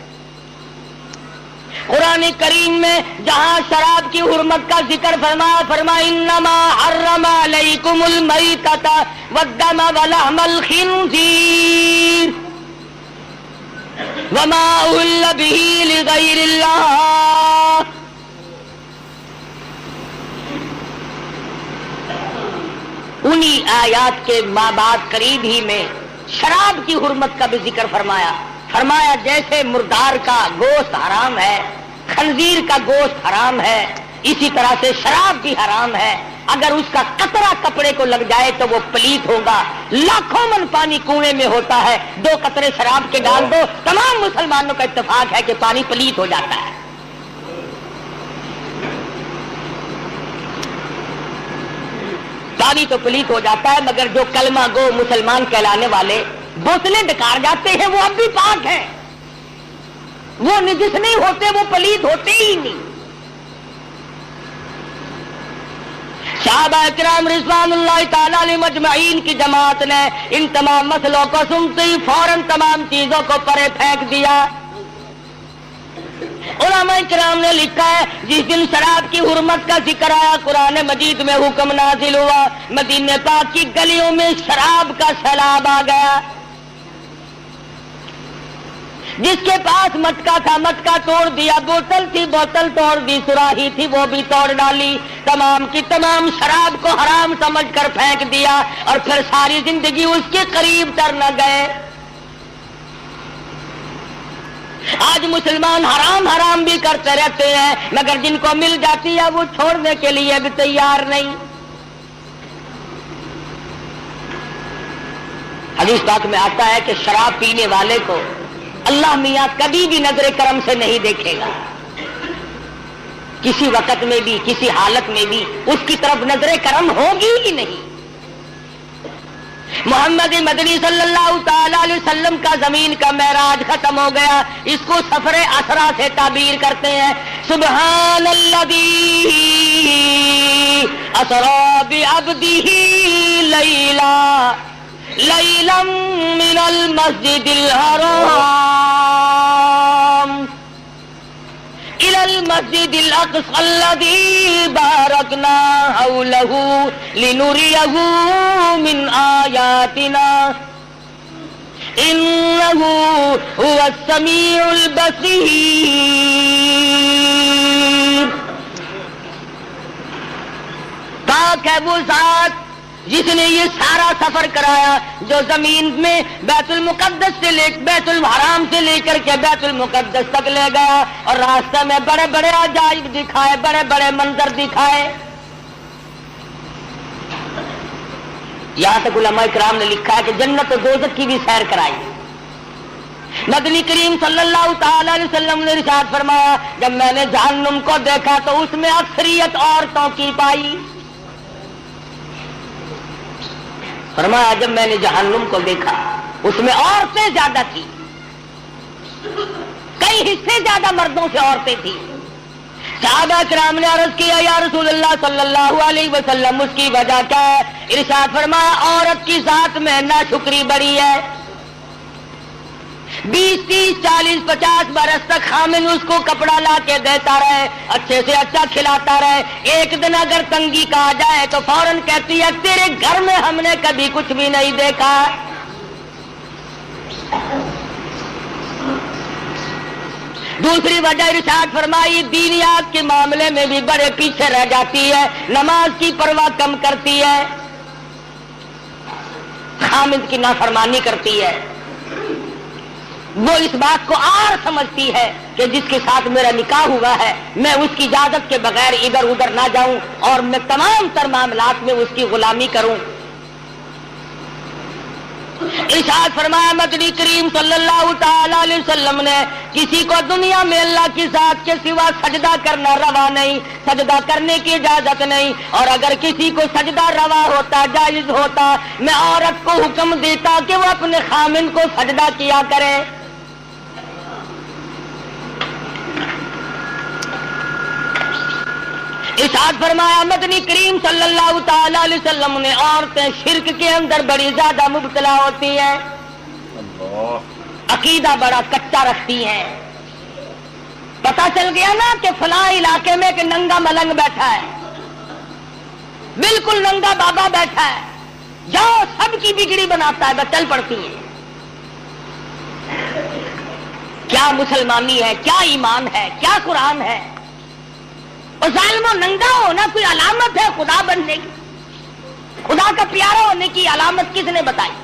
قرآن کریم میں جہاں شراب کی حرمت کا ذکر فرما انما حرم علیکم المیتۃ والدم ولحم الخنزیر وما اہل بہ لغیر اللہ۔ انہی آیات کے بعد قریب ہی میں شراب کی حرمت کا بھی ذکر فرمایا جیسے مردار کا گوشت حرام ہے، خنزیر کا گوشت حرام ہے، اسی طرح سے شراب بھی حرام ہے۔ اگر اس کا قطرہ کپڑے کو لگ جائے تو وہ پلیت ہوگا۔ لاکھوں من پانی کنویں میں ہوتا ہے، 2 قطرے شراب کے ڈال دو، تمام مسلمانوں کا اتفاق ہے کہ پانی پلیت ہو جاتا ہے۔ پانی تو پلیت ہو جاتا ہے، مگر جو کلمہ گو مسلمان کہلانے والے بوتلیں ڈکار جاتے ہیں وہ اب بھی پاک ہیں، وہ نجس نہیں ہوتے، وہ پلیت ہوتے ہی نہیں۔ صحابہ کرام رضوان اللہ تعالی علیہم مجمعین کی جماعت نے ان تمام مسئلوں کو سنتے ہی فوراً تمام چیزوں کو پرے پھینک دیا۔ علماء کرام نے لکھا ہے جس دن شراب کی حرمت کا ذکر آیا قرآن مجید میں حکم نازل ہوا، مدینہ پاک کی گلیوں میں شراب کا سیلاب آ گیا۔ جس کے پاس مٹکا تھا مٹکا توڑ دیا، بوتل تھی بوتل توڑ دی، سراہی تھی وہ بھی توڑ ڈالی، تمام کی تمام شراب کو حرام سمجھ کر پھینک دیا، اور پھر ساری زندگی اس کے قریب تر نہ گئے۔ آج مسلمان حرام حرام بھی کرتے رہتے ہیں، مگر جن کو مل جاتی ہے وہ چھوڑنے کے لیے بھی تیار نہیں۔ حدیث پاک میں آتا ہے کہ شراب پینے والے کو اللہ میاں کبھی بھی نظر کرم سے نہیں دیکھے گا، کسی وقت میں بھی کسی حالت میں بھی اس کی طرف نظر کرم ہوگی ہی نہیں۔ محمد مدنی صلی اللہ تعالی علیہ وسلم کا زمین کا معراج ختم ہو گیا، اس کو سفر اسرا سے تعبیر کرتے ہیں۔ سبحان الذی اسرا بعبدہ لیلا من المسجد الحرام إلى المسجد الأقصى الذي باركنا حوله لنريه من آياتنا إنه هو السميع البصير۔ پاک ہے وہ ذات جس نے یہ سارا سفر کرایا، جو زمین میں بیت المقدس سے بیت الحرام سے لے کر کے بیت المقدس تک لے گیا، اور راستہ میں بڑے بڑے عجائب دکھائے، بڑے بڑے منظر دکھائے۔ یہاں تک علماء کرام نے لکھا ہے کہ جنت و دوزخ کی بھی سیر کرائی۔ مدنی کریم صلی اللہ تعالی علیہ وسلم نے ارشاد فرمایا، جب میں نے جہنم کو دیکھا تو اس میں اکثریت عورتوں کی پائی۔ فرمایا جب میں نے جہنم کو دیکھا اس میں عورتیں زیادہ تھی، کئی حصے زیادہ مردوں سے عورتیں تھیں۔ صحابہ کرام نے عرض کیا یا رسول اللہ صلی اللہ علیہ وسلم اس کی وجہ کیا ہے؟ ارشاد فرمایا عورت کی ذات میں ناشکری بڑی ہے، 20 30 40 50 برس تک خامن اس کو کپڑا لا کے دیتا رہے، اچھے سے اچھا کھلاتا رہے، ایک دن اگر تنگی کا آ جائے تو فوراً کہتی ہے تیرے گھر میں ہم نے کبھی کچھ بھی نہیں دیکھا۔ دوسری وجہ ارشاد فرمائی دینیات کے معاملے میں بھی بڑے پیچھے رہ جاتی ہے، نماز کی پرواہ کم کرتی ہے، خامد کی نافرمانی کرتی ہے۔ وہ اس بات کو عار سمجھتی ہے کہ جس کے ساتھ میرا نکاح ہوا ہے میں اس کی اجازت کے بغیر ادھر ادھر نہ جاؤں اور میں تمام تر معاملات میں اس کی غلامی کروں۔ ارشاد فرمایا مدنی کریم صلی اللہ تعالی علیہ وسلم نے کسی کو دنیا میں اللہ کی ذات کے سوا سجدہ کرنا روا نہیں، سجدہ کرنے کی اجازت نہیں، اور اگر کسی کو سجدہ روا ہوتا جائز ہوتا میں عورت کو حکم دیتا کہ وہ اپنے خامن کو سجدہ کیا کرے۔ ارشاد فرمایا مدنی کریم صلی اللہ تعالی علیہ وسلم نے عورتیں شرک کے اندر بڑی زیادہ مبتلا ہوتی ہیں، عقیدہ بڑا کچا رکھتی ہیں۔ پتہ چل گیا نا کہ فلاں علاقے میں کہ ننگا ملنگ بیٹھا ہے، بالکل ننگا بابا بیٹھا ہے، جاؤ سب کی بگڑی بناتا ہے، بس چل پڑتی ہیں۔ کیا مسلمانی ہے، کیا ایمان ہے، کیا قرآن ہے؟ اور ظالم و ننگا ہونا کوئی علامت ہے خدا بننے کی؟ خدا کا پیارا ہونے کی علامت کس نے بتائی؟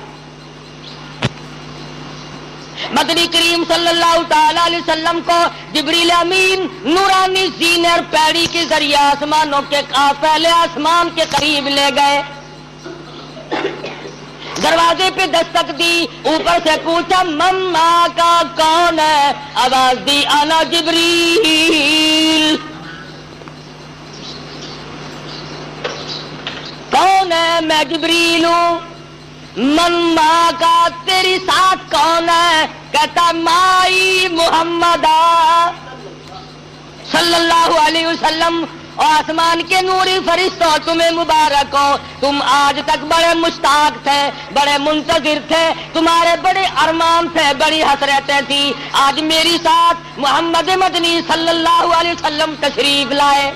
مدنی کریم صلی اللہ تعالی علیہ وسلم کو جبریل امین نورانی زینر پیڑی کے ذریعے آسمانوں کے پہلے آسمان کے قریب لے گئے، دروازے پہ دستک دی، اوپر سے پوچھا مما کا کون ہے؟ آواز دی انا جبریل۔ کون ہے؟ میں جبریل ہوں۔ من ماں کا تیری ساتھ کون ہے؟ کہتا مائی محمد صلی اللہ علیہ وسلم۔ اور آسمان کے نوری فرشتوں تمہیں مبارک ہو، تم آج تک بڑے مشتاق تھے، بڑے منتظر تھے، تمہارے بڑے ارمان تھے، بڑی حسرتیں تھی، آج میری ساتھ محمد مدنی صلی اللہ علیہ وسلم تشریف لائے۔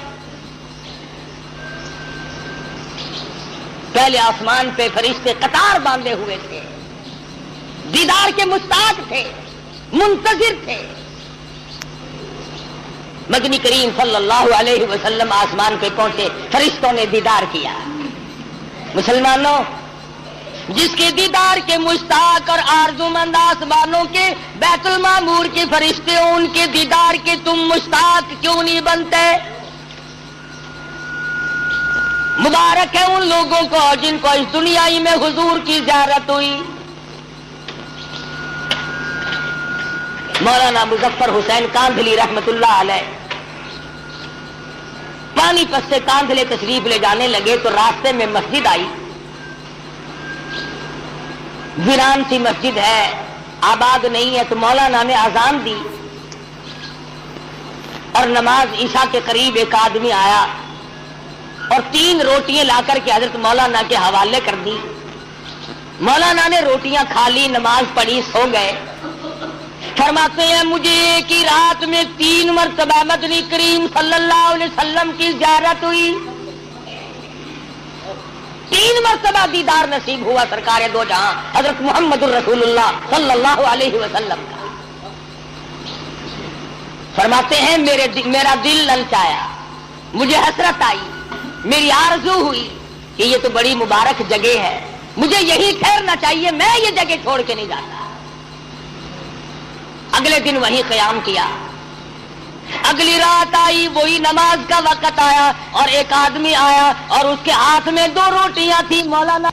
پہلے آسمان پہ فرشتے قطار باندھے ہوئے تھے، دیدار کے مشتاق تھے، منتظر تھے. مدنی کریم صلی اللہ علیہ وسلم آسمان پہ پہنچے, فرشتوں نے دیدار کیا. مسلمانوں, جس کے دیدار کے مشتاق اور آرزومند آسمانوں کے بیت المعمور کے فرشتے ہو, ان کے دیدار کے تم مشتاق کیوں نہیں بنتے؟ مبارک ہے ان لوگوں کو جن کو اس دنیا ہی میں حضور کی زیارت ہوئی. مولانا مظفر حسین کاندھلی رحمت اللہ علیہ پانی پت سے کاندھلے تشریف لے جانے لگے تو راستے میں مسجد آئی. ویران سی مسجد ہے, آباد نہیں ہے. تو مولانا نے اذان دی اور نماز عشاء کے قریب ایک آدمی آیا اور 3 روٹیاں لا کر کے حضرت مولانا کے حوالے کر دی. مولانا نے روٹیاں کھا لی, نماز پڑھی, سو گئے. فرماتے ہیں مجھے ایک ہی رات میں 3 مرتبہ مدنی کریم صلی اللہ علیہ وسلم کی زیارت ہوئی. 3 مرتبہ دیدار نصیب ہوا سرکار دو جہاں حضرت محمد الرسول اللہ صلی اللہ علیہ وسلم کا. فرماتے ہیں میرا دل للچایا, مجھے حسرت آئی, میری آرزو ہوئی کہ یہ تو بڑی مبارک جگہ ہے, مجھے یہی ٹھہرنا چاہیے, میں یہ جگہ چھوڑ کے نہیں جاتا. اگلے دن وہیں قیام کیا. اگلی رات آئی, وہی نماز کا وقت آیا اور ایک آدمی آیا اور اس کے ہاتھ میں 2 روٹیاں تھی. مولانا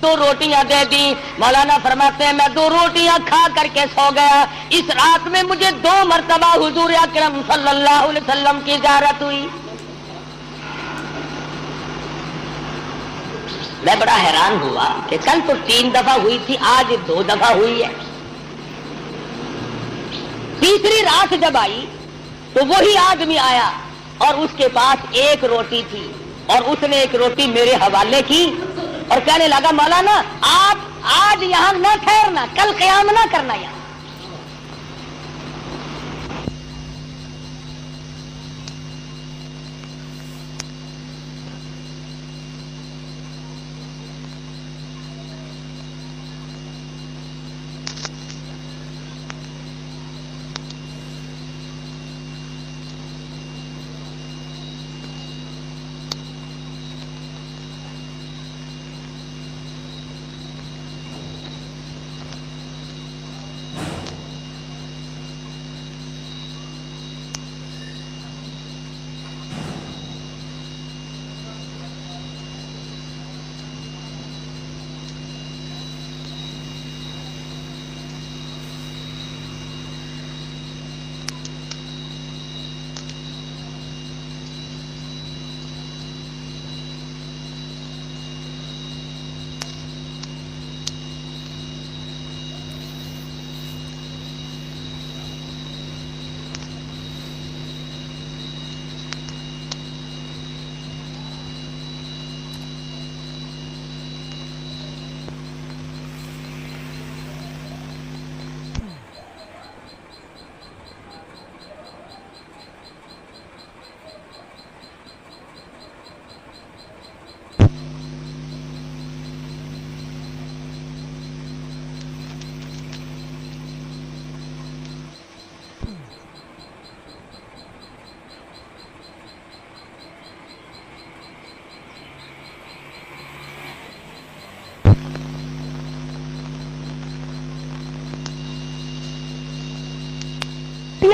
2 روٹیاں دے دی. مولانا فرماتے ہیں میں 2 روٹیاں کھا کر کے سو گیا. اس رات میں مجھے 2 مرتبہ حضور اکرم صلی اللہ علیہ وسلم کی زیارت ہوئی. میں بڑا حیران ہوا کہ کل تو 3 دفعہ ہوئی تھی, آج 2 دفعہ ہوئی ہے. تیسری رات جب آئی تو وہی آدمی آیا اور اس کے پاس 1 روٹی تھی اور اس نے 1 روٹی میرے حوالے کی اور کہنے لگا مولانا آپ آج یہاں نہ ٹھہرنا, کل قیام نہ کرنا یہاں.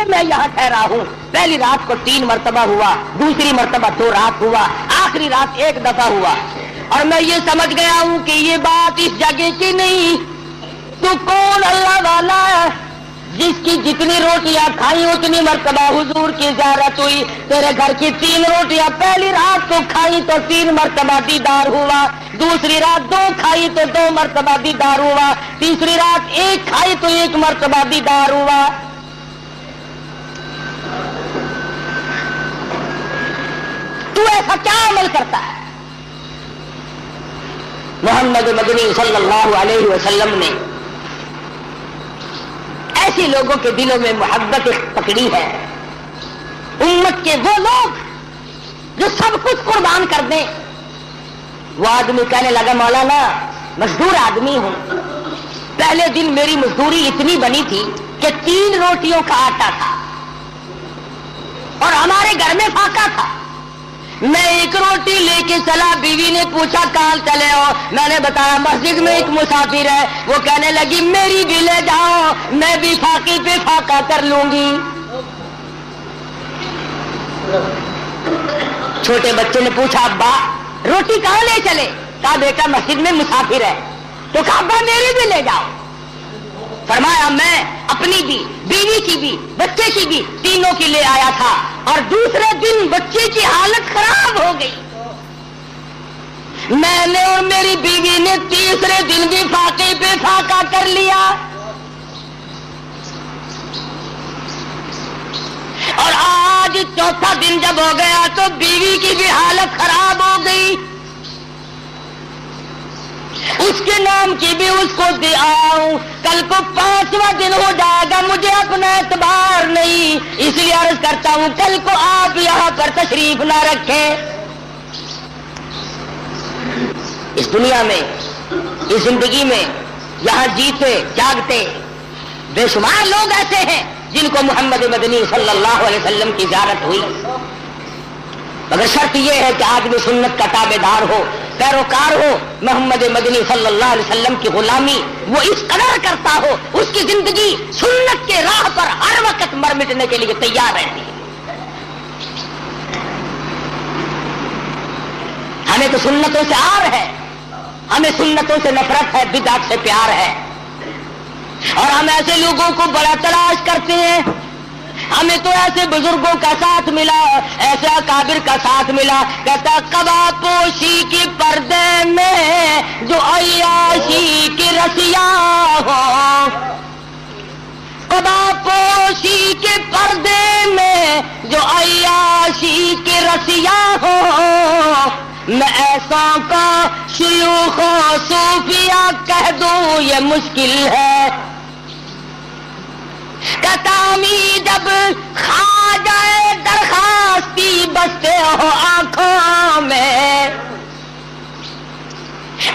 میں یہاں ٹھہرا ہوں. پہلی رات کو 3 مرتبہ ہوا, دوسری مرتبہ 2 رات ہوا, آخری رات 1 دفعہ ہوا. اور میں یہ سمجھ گیا ہوں کہ یہ بات اس جگہ کی نہیں. تو کون اللہ والا ہے جس کی جتنی روٹیاں کھائی اتنی مرتبہ حضور کی زیارت ہوئی. تیرے گھر کی 3 روٹیاں پہلی رات کو کھائی تو 3 مرتبہ دیدار ہوا, دوسری رات 2 کھائی تو 2 مرتبہ دیدار ہوا, تیسری رات 1 کھائی تو 1 مرتبہ دیدار ہوا. تو ایسا کیا عمل کرتا ہے؟ محمد مدنی صلی اللہ علیہ وسلم نے ایسے لوگوں کے دلوں میں محبت پکڑی ہے. امت کے وہ لوگ جو سب کچھ قربان کر دیں. وہ آدمی کہنے لگا مولانا مزدور آدمی ہوں, پہلے دن میری مزدوری اتنی بنی تھی کہ 3 روٹیوں کا آٹا تھا اور ہمارے گھر میں فاقہ تھا. میں 1 روٹی لے کے چلا. بیوی نے پوچھا کہاں چلے ہو؟ میں نے بتایا مسجد میں ایک مسافر ہے. وہ کہنے لگی میری بھی لے جاؤ, میں بھی فاقے پہ فاقہ کر لوں گی. چھوٹے بچے نے پوچھا ابا روٹی کہاں لے چلے؟ کہا بیٹا مسجد میں مسافر ہے. تو کہا ابا میری بھی لے جاؤ. فرمایا میں اپنی بھی, بیوی کی بھی, بچے کی بھی, تینوں کی لے آیا تھا. اور دوسرے دن بچے کی حالت خراب ہو گئی. میں نے اور میری بیوی نے تیسرے دن بھی فاقے پہ فاقہ کر لیا. اور آج چوتھا دن جب ہو گیا تو بیوی کی بھی حالت خراب ہو گئی. اس کے نام کی بھی اس کو دے آؤں. کل کو 5واں دن ہو جائے گا, مجھے اپنا اعتبار نہیں, اس لیے عرض کرتا ہوں کل کو آپ یہاں پر تشریف نہ رکھیں. اس دنیا میں, اس زندگی میں, یہاں جیتے جاگتے بے شمار لوگ ایسے ہیں جن کو محمد مدنی صلی اللہ علیہ وسلم کی زیارت ہوئی. مگر شرط یہ ہے کہ آدمی سنت کا تابع دار ہو, پیروکار ہو, محمد مدنی صلی اللہ علیہ وسلم کی غلامی وہ اس قدر کرتا ہو, اس کی زندگی سنت کے راہ پر ہر وقت مر مٹنے کے لیے تیار رہتی ہے. ہمیں تو سنتوں سے آر ہے, ہمیں سنتوں سے نفرت ہے, بدعت سے پیار ہے. اور ہم ایسے لوگوں کو بڑا تلاش کرتے ہیں. ہمیں تو ایسے بزرگوں کا ساتھ ملا, ایسے اکابر کا ساتھ ملا. کہتا قبا پوشی کے پردے میں جو عیاشی کی رسیاں ہو, قبا پوشی کے پردے میں جو عیاشی کی رسیاں ہو, میں ایسا کا شیوخ و صوفیہ کہہ دوں یہ مشکل ہے. کتامی جب کھا جائے درخواستی بستے ہو آنکھوں میں,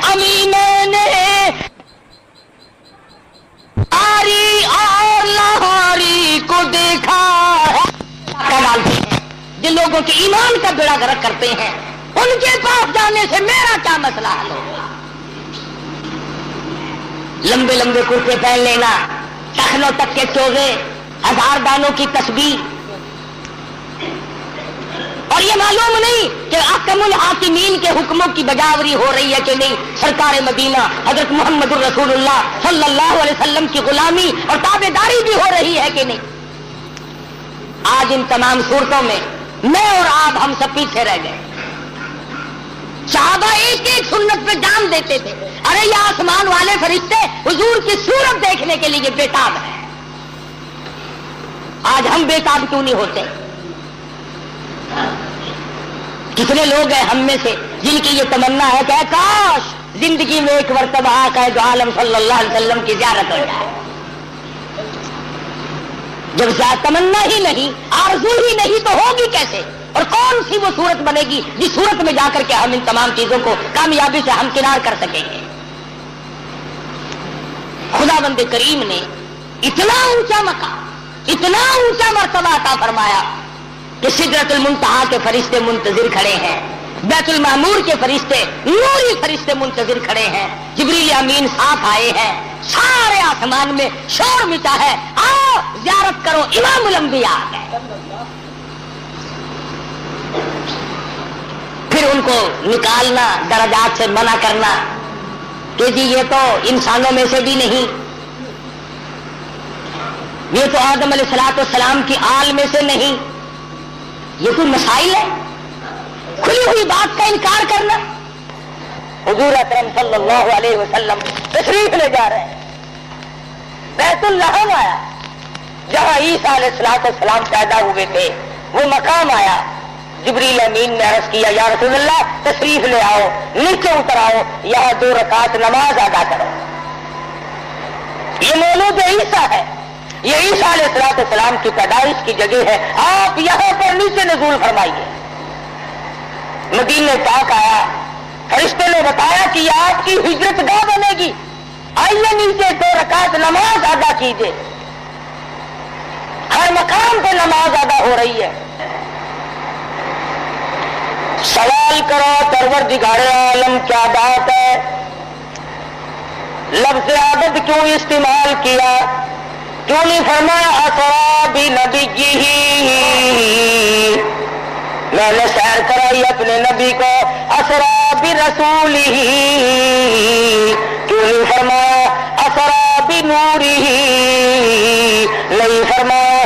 امینے نے آری اور لاہوری کو دیکھا ہے. ڈالتے ہیں جن لوگوں کے ایمان کا بیڑا غرق کرتے ہیں, ان کے پاس جانے سے میرا کیا مسئلہ حل ہوگا؟ لمبے لمبے کرتے پہن لینا, ٹخنوں تک کے چوغے, 1000 دانوں کی تسبیح, اور یہ معلوم نہیں کہ احکم الحاکمین کے حکموں کی بجاوری ہو رہی ہے کہ نہیں. سرکار مدینہ حضرت محمد الرسول اللہ صلی اللہ علیہ وسلم کی غلامی اور تابع داری بھی ہو رہی ہے کہ نہیں. آج ان تمام صورتوں میں میں اور آپ ہم سب پیچھے رہ گئے. صحابہ ایک ایک سنت پہ جان دیتے تھے. ارے یہ آسمان والے فرشتے حضور کی صورت دیکھنے کے لیے بےتاب ہیں. آج ہم بےتاب کیوں نہیں ہوتے؟ کتنے لوگ ہیں ہم میں سے جن کی یہ تمنا ہے کہ کاش زندگی میں ایک مرتبہ آقا دو عالم صلی اللہ علیہ وسلم کی زیارت ہو جائے. جب تمنا ہی نہیں, آرزو ہی نہیں, تو ہوگی کیسے؟ اور کون سی وہ صورت بنے گی جس صورت میں جا کر کے ہم ان تمام چیزوں کو کامیابی سے ہمکنار کر سکیں گے؟ خداوند کریم نے اتنا اونچا مقام, اتنا اونچا مرتبہ عطا فرمایا کہ سدرۃ المنتہا کے فرشتے منتظر کھڑے ہیں, بیت المعمور کے فرشتے, نوری فرشتے منتظر کھڑے ہیں, جبریل امین ساتھ آئے ہیں, سارے آسمان میں شور مچا ہے, آؤ زیارت کرو, امام الانبیاء آ گئے. پھر ان کو نکالنا, درجات سے منع کرنا کہ جی یہ تو انسانوں میں سے بھی نہیں, یہ تو آدم علیہ الصلوۃ والسلام کی آل میں سے نہیں, یہ کوئی مسائل ہے. کھلی ہوئی بات کا انکار کرنا. حضور اکرم صلی اللہ علیہ وسلم تشریف لے جا رہے ہیں, بیت الرحم آیا جہاں عیسیٰ علیہ الصلوۃ والسلام پیدا ہوئے تھے, وہ مقام آیا. جبریل امین نے عرض کیا یا رسول اللہ تشریف لے آؤ, نیچے اتر آؤ, یہاں 2 رکعت نماز ادا کرو. یہ مولود عیسیٰ ہے, یہ عیسیٰ علیہ الصلوۃ والسلام کی پیدائش کی جگہ ہے, آپ یہاں پر نیچے نزول فرمائیے. مدینے پاک آیا, فرشتے نے بتایا کہ یہ آپ کی ہجرت گاہ بنے گی, آئیے نیچے 2 رکعت نماز ادا کیجیے. ہر مقام پہ نماز ادا ہو رہی ہے. سوال کرو پروردگار عالم کیا بات ہے، لفظ عبد کیوں استعمال کیا؟ کیوں نہیں فرمایا اسرا بنبی ہی؟ میں نے سیر کرائی اپنے نبی کو اسرا برسول ہی. کیوں نہیں فرمایا اسرا بنور ہی؟ نہیں فرمایا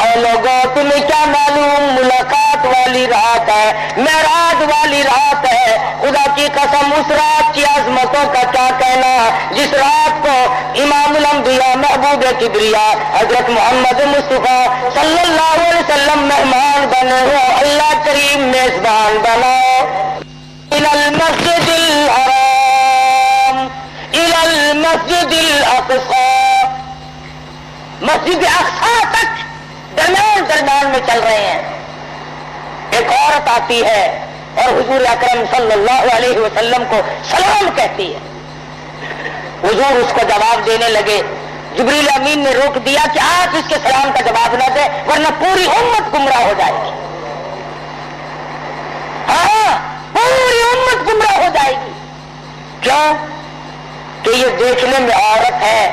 اے لوگوں تمہیں کیا معلوم ملاقات والی رات ہے، معراج والی رات ہے. خدا کی قسم اس رات کی عظمتوں کا کیا کہنا، جس رات کو امام الانبیاء محبوب کبریا حضرت محمد مصطفیٰ صلی اللہ علیہ وسلم مہمان بنے ہو، اللہ کریم میزبان بناؤ. الى المسجد الحرام الى المسجد الاقصى، مسجد اقصی تک درمیان میں چل رہے ہیں. ایک عورت آتی ہے اور حضور اکرم صلی اللہ علیہ وسلم کو سلام کہتی ہے. حضور اس کو جواب دینے لگے. جبریل امین نے روک دیا کہ آپ اس کے سلام کا جواب نہ دیں ورنہ پوری امت گمراہ ہو جائے گی. ہاں پوری امت گمراہ ہو جائے گی. کیوں؟ کہ یہ دیکھنے میں عورت ہے،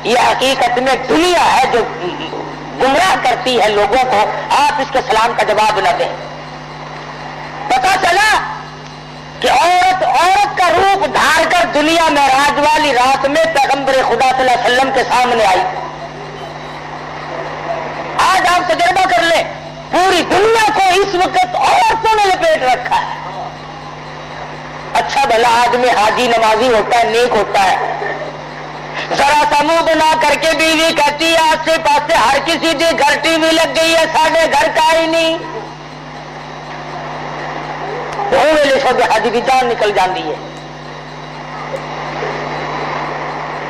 یہ حقیقت میں دنیا ہے جو گمراہ کرتی ہے لوگوں کو. آپ اس کے سلام کا جواب نہ دیں. پتا چلا کہ عورت کا روپ دھار کر دنیا میں معراج والی رات میں پیغمبر خدا صلی اللہ علیہ وسلم کے سامنے آئی. آج آپ تجربہ کر لیں، پوری دنیا کو اس وقت عورتوں نے لپیٹ رکھا ہے. اچھا بھلا آدمی حاجی نمازی ہوتا ہے، نیک ہوتا ہے، ذرا سا منہ بنا کر کے بیوی کہتی ہے آسے پاسے ہر کسی کے گھر ٹی وی لگ گئی ہے، ساڈے گھر کا ہی نہیں. ویلے سب حاجی کی جان نکل جاتی ہے.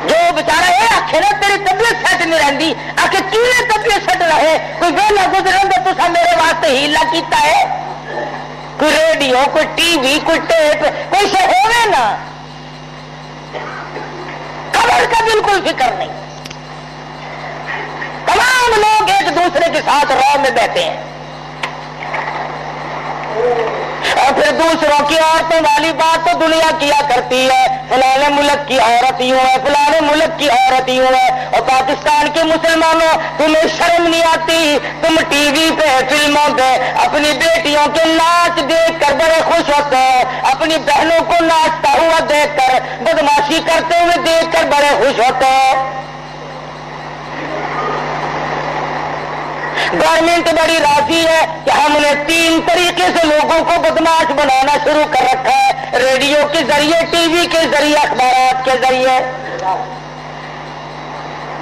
جو بچارا یہ آخے نا تیری طبیعت سیٹ نہیں رہتی، آخر کیوں طبیعت سیٹ رہے؟ کوئی ویلا گزرن تو تصا میرے واسطے ہیلا کیتا ہے؟ کوئی ریڈیو، کوئی ٹی وی، کوئی ٹیپ، کوئی سے ہوئے نا. خبر کا بالکل فکر نہیں. تمام لوگ ایک دوسرے کے ساتھ رو میں بیٹھے ہیں اور پھر دوسروں کی عورتوں والی بات تو دنیا کیا کرتی ہے. فلانے ملک کی عورت یوں ہے، فلانے ملک کی عورت یوں ہے. اور پاکستان کے مسلمانوں تمہیں شرم نہیں آتی؟ تم ٹی وی پہ فلموں پہ اپنی بیٹیوں کے ناچ دیکھ کر بڑے خوش ہوتے ہیں، اپنی بہنوں کو ناچتا ہوا دیکھ کر، بدماشی کرتے ہوئے دیکھ کر بڑے خوش ہوتے ہیں. گورنمنٹ بڑی راضی ہے کہ ہم نے 3 طریقے سے لوگوں کو بدماش بنانا شروع کر رکھا ہے، ریڈیو کے ذریعے، ٹی وی کے ذریعے، اخبارات کے ذریعے.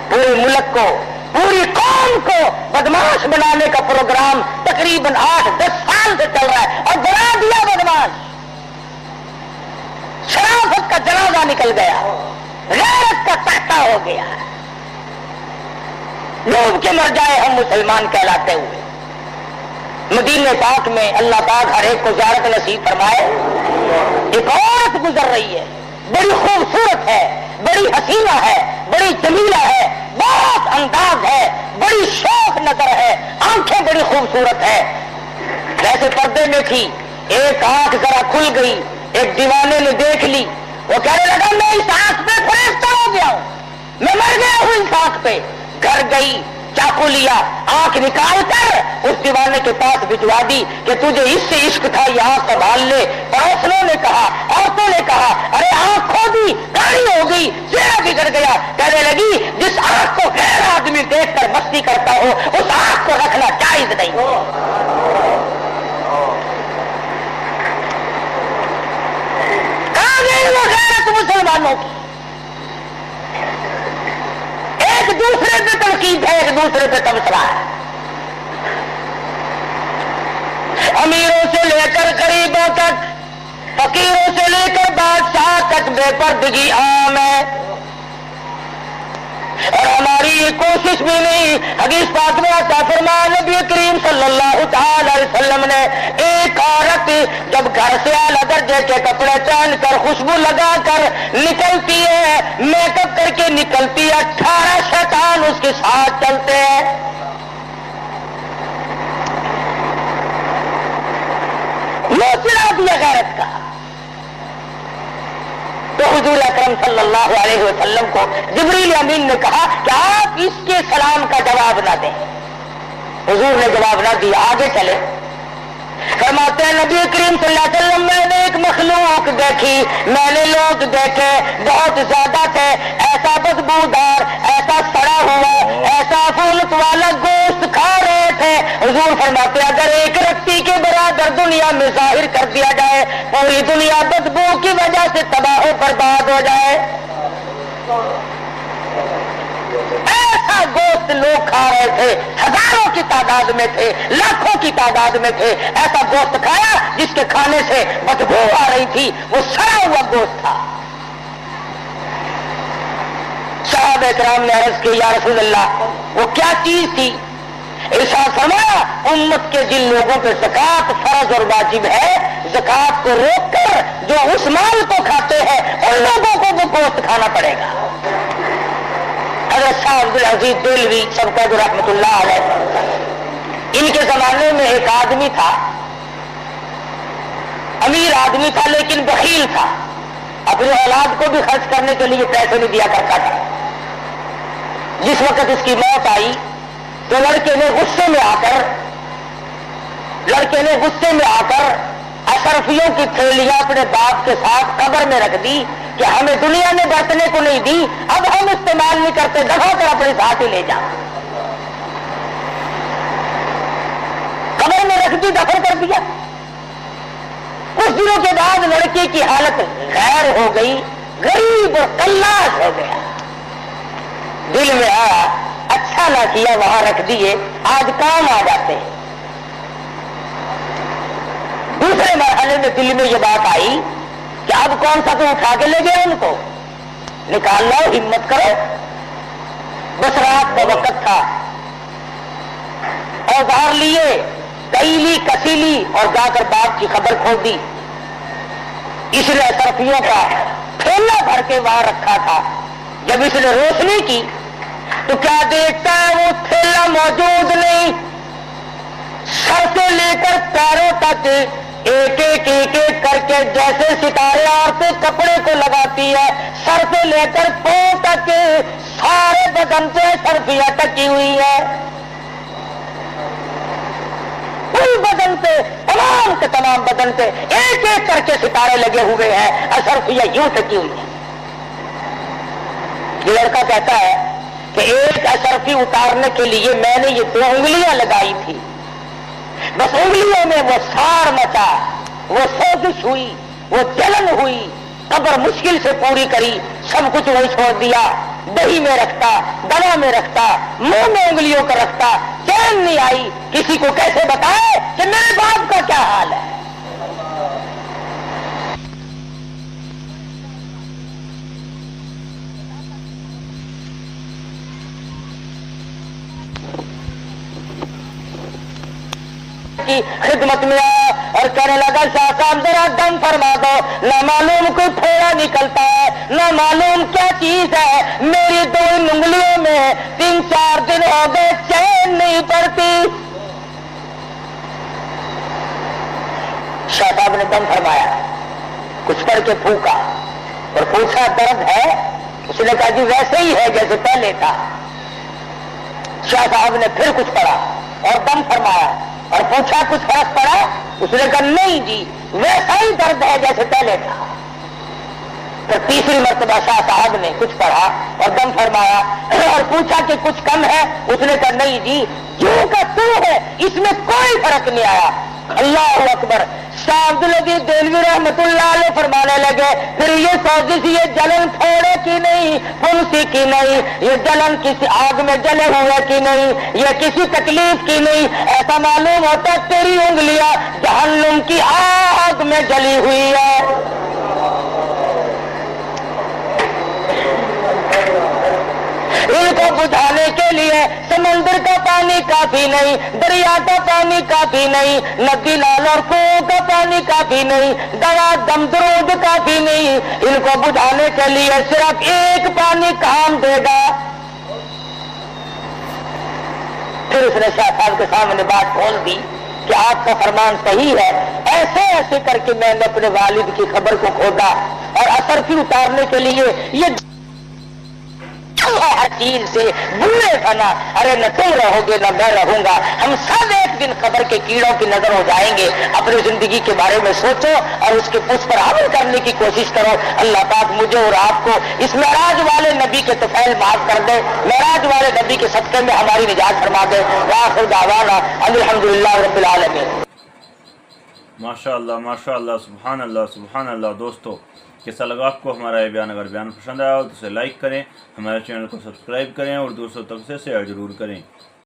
پورے ملک کو، پوری قوم کو بدماش بنانے کا پروگرام تقریباً 8-10 سال سے چل رہا ہے اور بنا دیا بدماش. شرافت کا جنازہ نکل گیا، غیرت کا تختہ ہو گیا. ڈوب کے مر جائے ہم مسلمان کہلاتے ہوئے. مدینہ پاک میں اللہ پاک ہر ایک کو زیارت نصیب فرمائے. ایک عورت گزر رہی ہے، بڑی خوبصورت ہے، بڑی حسینہ ہے، بڑی جمیلہ ہے، بہت انداز ہے، بڑی شوق نظر ہے، آنکھیں بڑی خوبصورت ہے. جیسے پردے میں تھی، ایک آنکھ ذرا کھل گئی، ایک دیوانے نے دیکھ لی. وہ کہنے لگا میں اس آنکھ پہ فرشتہ ہو گیا ہوں، میں مر گیا ہوں اس آنکھ پہ. گھر گئی، چاقو لیا، آنکھ نکال کر اس دیوانے کے پاس بھجوا دی کہ تجھے اس سے عشق تھا، یہ آنکھ سنبھال لے. پڑوسنوں نے کہا، عورتوں نے کہا ارے آنکھ کھو دی، گاڑی ہو گئی، چہرہ بگڑ گیا. کہنے لگی جس آنکھ کو غیر آدمی دیکھ کر مستی کرتا ہو اس آنکھ کو رکھنا جائز نہیں. کہاں گئی وہ غیرت مسلمانوں کی؟ ایک دوسرے پہ تنقید ہے، ایک دوسرے پہ تبصرہ ہے. امیروں سے لے کر غریبوں تک، فقیروں سے لے کر بادشاہ تک بے پردگی عام ہے. اور ہماری یہ کوشش بھی نہیں. حدیث پاک میں آتا فرمایا نبی کریم صلی اللہ تعالی علیہ وسلم نے ایک عورت جب گھر سے اعلیٰ درجے کے کپڑے پہن کر خوشبو لگا کر نکلتی ہے، میک اپ کر کے نکلتی ہے، 18 شیطان اس کے ساتھ چلتے ہیں. منہ چڑھا دیا غیرت کا. تو حضور اکرم صلی اللہ علیہ وسلم کو جبریل امین نے کہا کہ آپ اس کے سلام کا جواب نہ دیں. حضور نے جواب نہ دیا, آگے چلے. فرماتے ہیں نبی کریم صلی اللہ علیہ وسلم میں نے ایک مخلوق دیکھی, میں نے لوگ دیکھے بہت زیادہ تھے, ایسا بدبودار, ایسا سڑا ہوا, ایسا فولت والا گوشت کھا رہے تھے. حضور فرماتے ہیں اگر ایک رتی کے برابر دنیا میں ظاہر کر دیا جائے, پوری دنیا بدبو کی وجہ سے تباہ و برباد ہو جائے. ایسا گوشت لوگ کھا رہے تھے, ہزاروں کی تعداد میں تھے, لاکھوں کی تعداد میں تھے. ایسا گوشت کھایا جس کے کھانے سے بدبو آ رہی تھی, وہ سڑا ہوا گوشت تھا. صحابہ کرام نے عرض کی یا رسول اللہ وہ کیا چیز تھی؟ ارشاد فرمایا امت کے جن لوگوں پہ زکات فرض اور واجب ہے, زکات کو روک کر جو اس مال کو کھاتے ہیں ان لوگوں کو وہ گوشت کھانا پڑے گا. حضرت شاہ عبد العزیز دہلوی سبقت رحمۃ اللہ علیہ, ان کے زمانے میں ایک آدمی تھا, امیر آدمی تھا لیکن بخیل تھا, اپنی اولاد کو بھی خرچ کرنے کے لیے پیسے نہیں دیا کرتا تھا. جس وقت اس کی موت آئی تو لڑکے نے غصے میں آ کر اشرفیوں کی تھیلیاں اپنے باپ کے ساتھ قبر میں رکھ دی کہ ہمیں دنیا میں برتنے کو نہیں دی, اب ہم استعمال نہیں کرتے, دفع کر اپنے ساتھ ہی لے جا. قبر میں رکھ دی, دفن کر دیا. کچھ دنوں کے بعد لڑکے کی حالت غیر ہو گئی, غریب اور کلاش ہو گیا. دل میں آیا اچھا نہ کیا وہاں رکھ دیے, آج کام آ جاتے ہیں. دوسرے مرحلے میں دل میں یہ بات آئی کہ اب کون سا تو اٹھا کے لے گئے, ان کو نکال لو, ہمت کرو. بس رات کا وقت تھا, اوزار لیے, کئی لی کسی لی اور جا کر باپ کی خبر کھول دی. اس نے اشرفیوں کا تھیلا بھر کے وہاں رکھا تھا. جب اس نے روشنی کی تو کیا دیکھتا ہے وہ تھیلا موجود نہیں. سر سے لے کر پیروں تک ایک ایک کر کے جیسے ستارے عورتیں کپڑے کو لگاتی ہے, سر سے لے کر پاؤں تک سارے بدن سے اشرفیاں ٹکی ہوئی ہے. پوری بدن سے, تمام کے تمام بدن سے ایک ایک کر کے ستارے لگے ہوئے ہیں, اشرفیاں یوں ٹکی ہوئی ہیں. یہ لڑکا کہتا ہے کہ ایک اشرفی اتارنے کے لیے میں نے یہ 2 انگلیاں لگائی تھی, بس انگلیوں میں وہ سار مچا, وہ سوزش ہوئی, وہ جلن ہوئی. قبر مشکل سے پوری کری, سب کچھ وہی چھوڑ دیا. دہی میں رکھتا, دوا میں رکھتا, منہ میں انگلیوں کا رکھتا, چین نہیں آئی. کسی کو کیسے بتائے کہ میرے باپ کا کیا حال ہے. کی خدمت میں آیا اور کہنے لگا شاہ صاحب ذرا دم فرما دو, نہ معلوم کوئی پھوڑا نکلتا ہے, نہ معلوم کیا چیز ہے, میری 2 انگلیوں میں 3-4 دن ہو گئے چین نہیں پڑتی. شاہ صاحب نے دم فرمایا, کچھ پڑھ کے پھونکا اور پوچھا درد ہے؟ اس نے کہا جی ویسے ہی ہے جیسے پہلے تھا. شاہ صاحب نے پھر کچھ پڑھا اور دم فرمایا اور پوچھا کچھ فرق پڑا؟ اس نے کہا نہیں جی ویسا ہی درد ہے جیسے پہلے تھا. پھر تیسری مرتبہ شاہ صاحب نے کچھ پڑھا اور دم فرمایا اور پوچھا کہ کچھ کم ہے؟ اس نے کہا نہیں جی جو کا تو ہے, اس میں کوئی فرق نہیں آیا. اللہ اکبر. شاہ عبد العزیز دہلوی رحمۃ اللہ علیہ فرمانے لگے پھر یہ سازش, یہ جلن پھوڑے کی نہیں, پھنسی کی نہیں, یہ جلن کسی آگ میں جلے ہوئے کی نہیں, یہ کسی تکلیف کی نہیں. ایسا معلوم ہوتا تیری انگلیاں جہنم کی آگ میں جلی ہوئی ہے. ان کو بجھانے کے لیے سمندر کا پانی کافی نہیں, دریا کا پانی کافی نہیں, ندی نال اور کنویں کا پانی کافی نہیں, دوا دم درود کافی نہیں. ان کو بجھانے کے لیے صرف ایک پانی کام دے گا. پھر اس نے شاہ صاحب کے سامنے بات کھول دی کہ کہ آپ کا فرمان صحیح ہے. ایسے ایسے کر کے میں نے اپنے والد کی خبر کو کھودا اور اثر کی اتارنے کے لیے یہ ہر چیز سے بولے بنا، ارے نہ تم رہو گے نہ میں رہوں گا، ہم سب ایک دن قبر کے کیڑوں کی نظر ہو جائیں گے. اپنی زندگی کے بارے میں سوچو اور اس پر عمل کرنے کی کوشش کرو. اللہ پاک مجھے اور آپ کو اس معراج والے نبی کے طفیل معاف کر دے، معراج والے نبی کے صدقے میں ہماری نجات فرما دے. وآخر دعوانا الحمدللہ رب العالمین. ماشاء اللہ، سبحان اللہ، سبحان اللہ. دوستو کیسا لگا آپ کو ہمارا یہ بیان؟ اگر بیان پسند آیا ہو تو اسے لائک کریں، ہمارے چینل کو سبسکرائب کریں اور دوستوں تک سے شیئر ضرور کریں.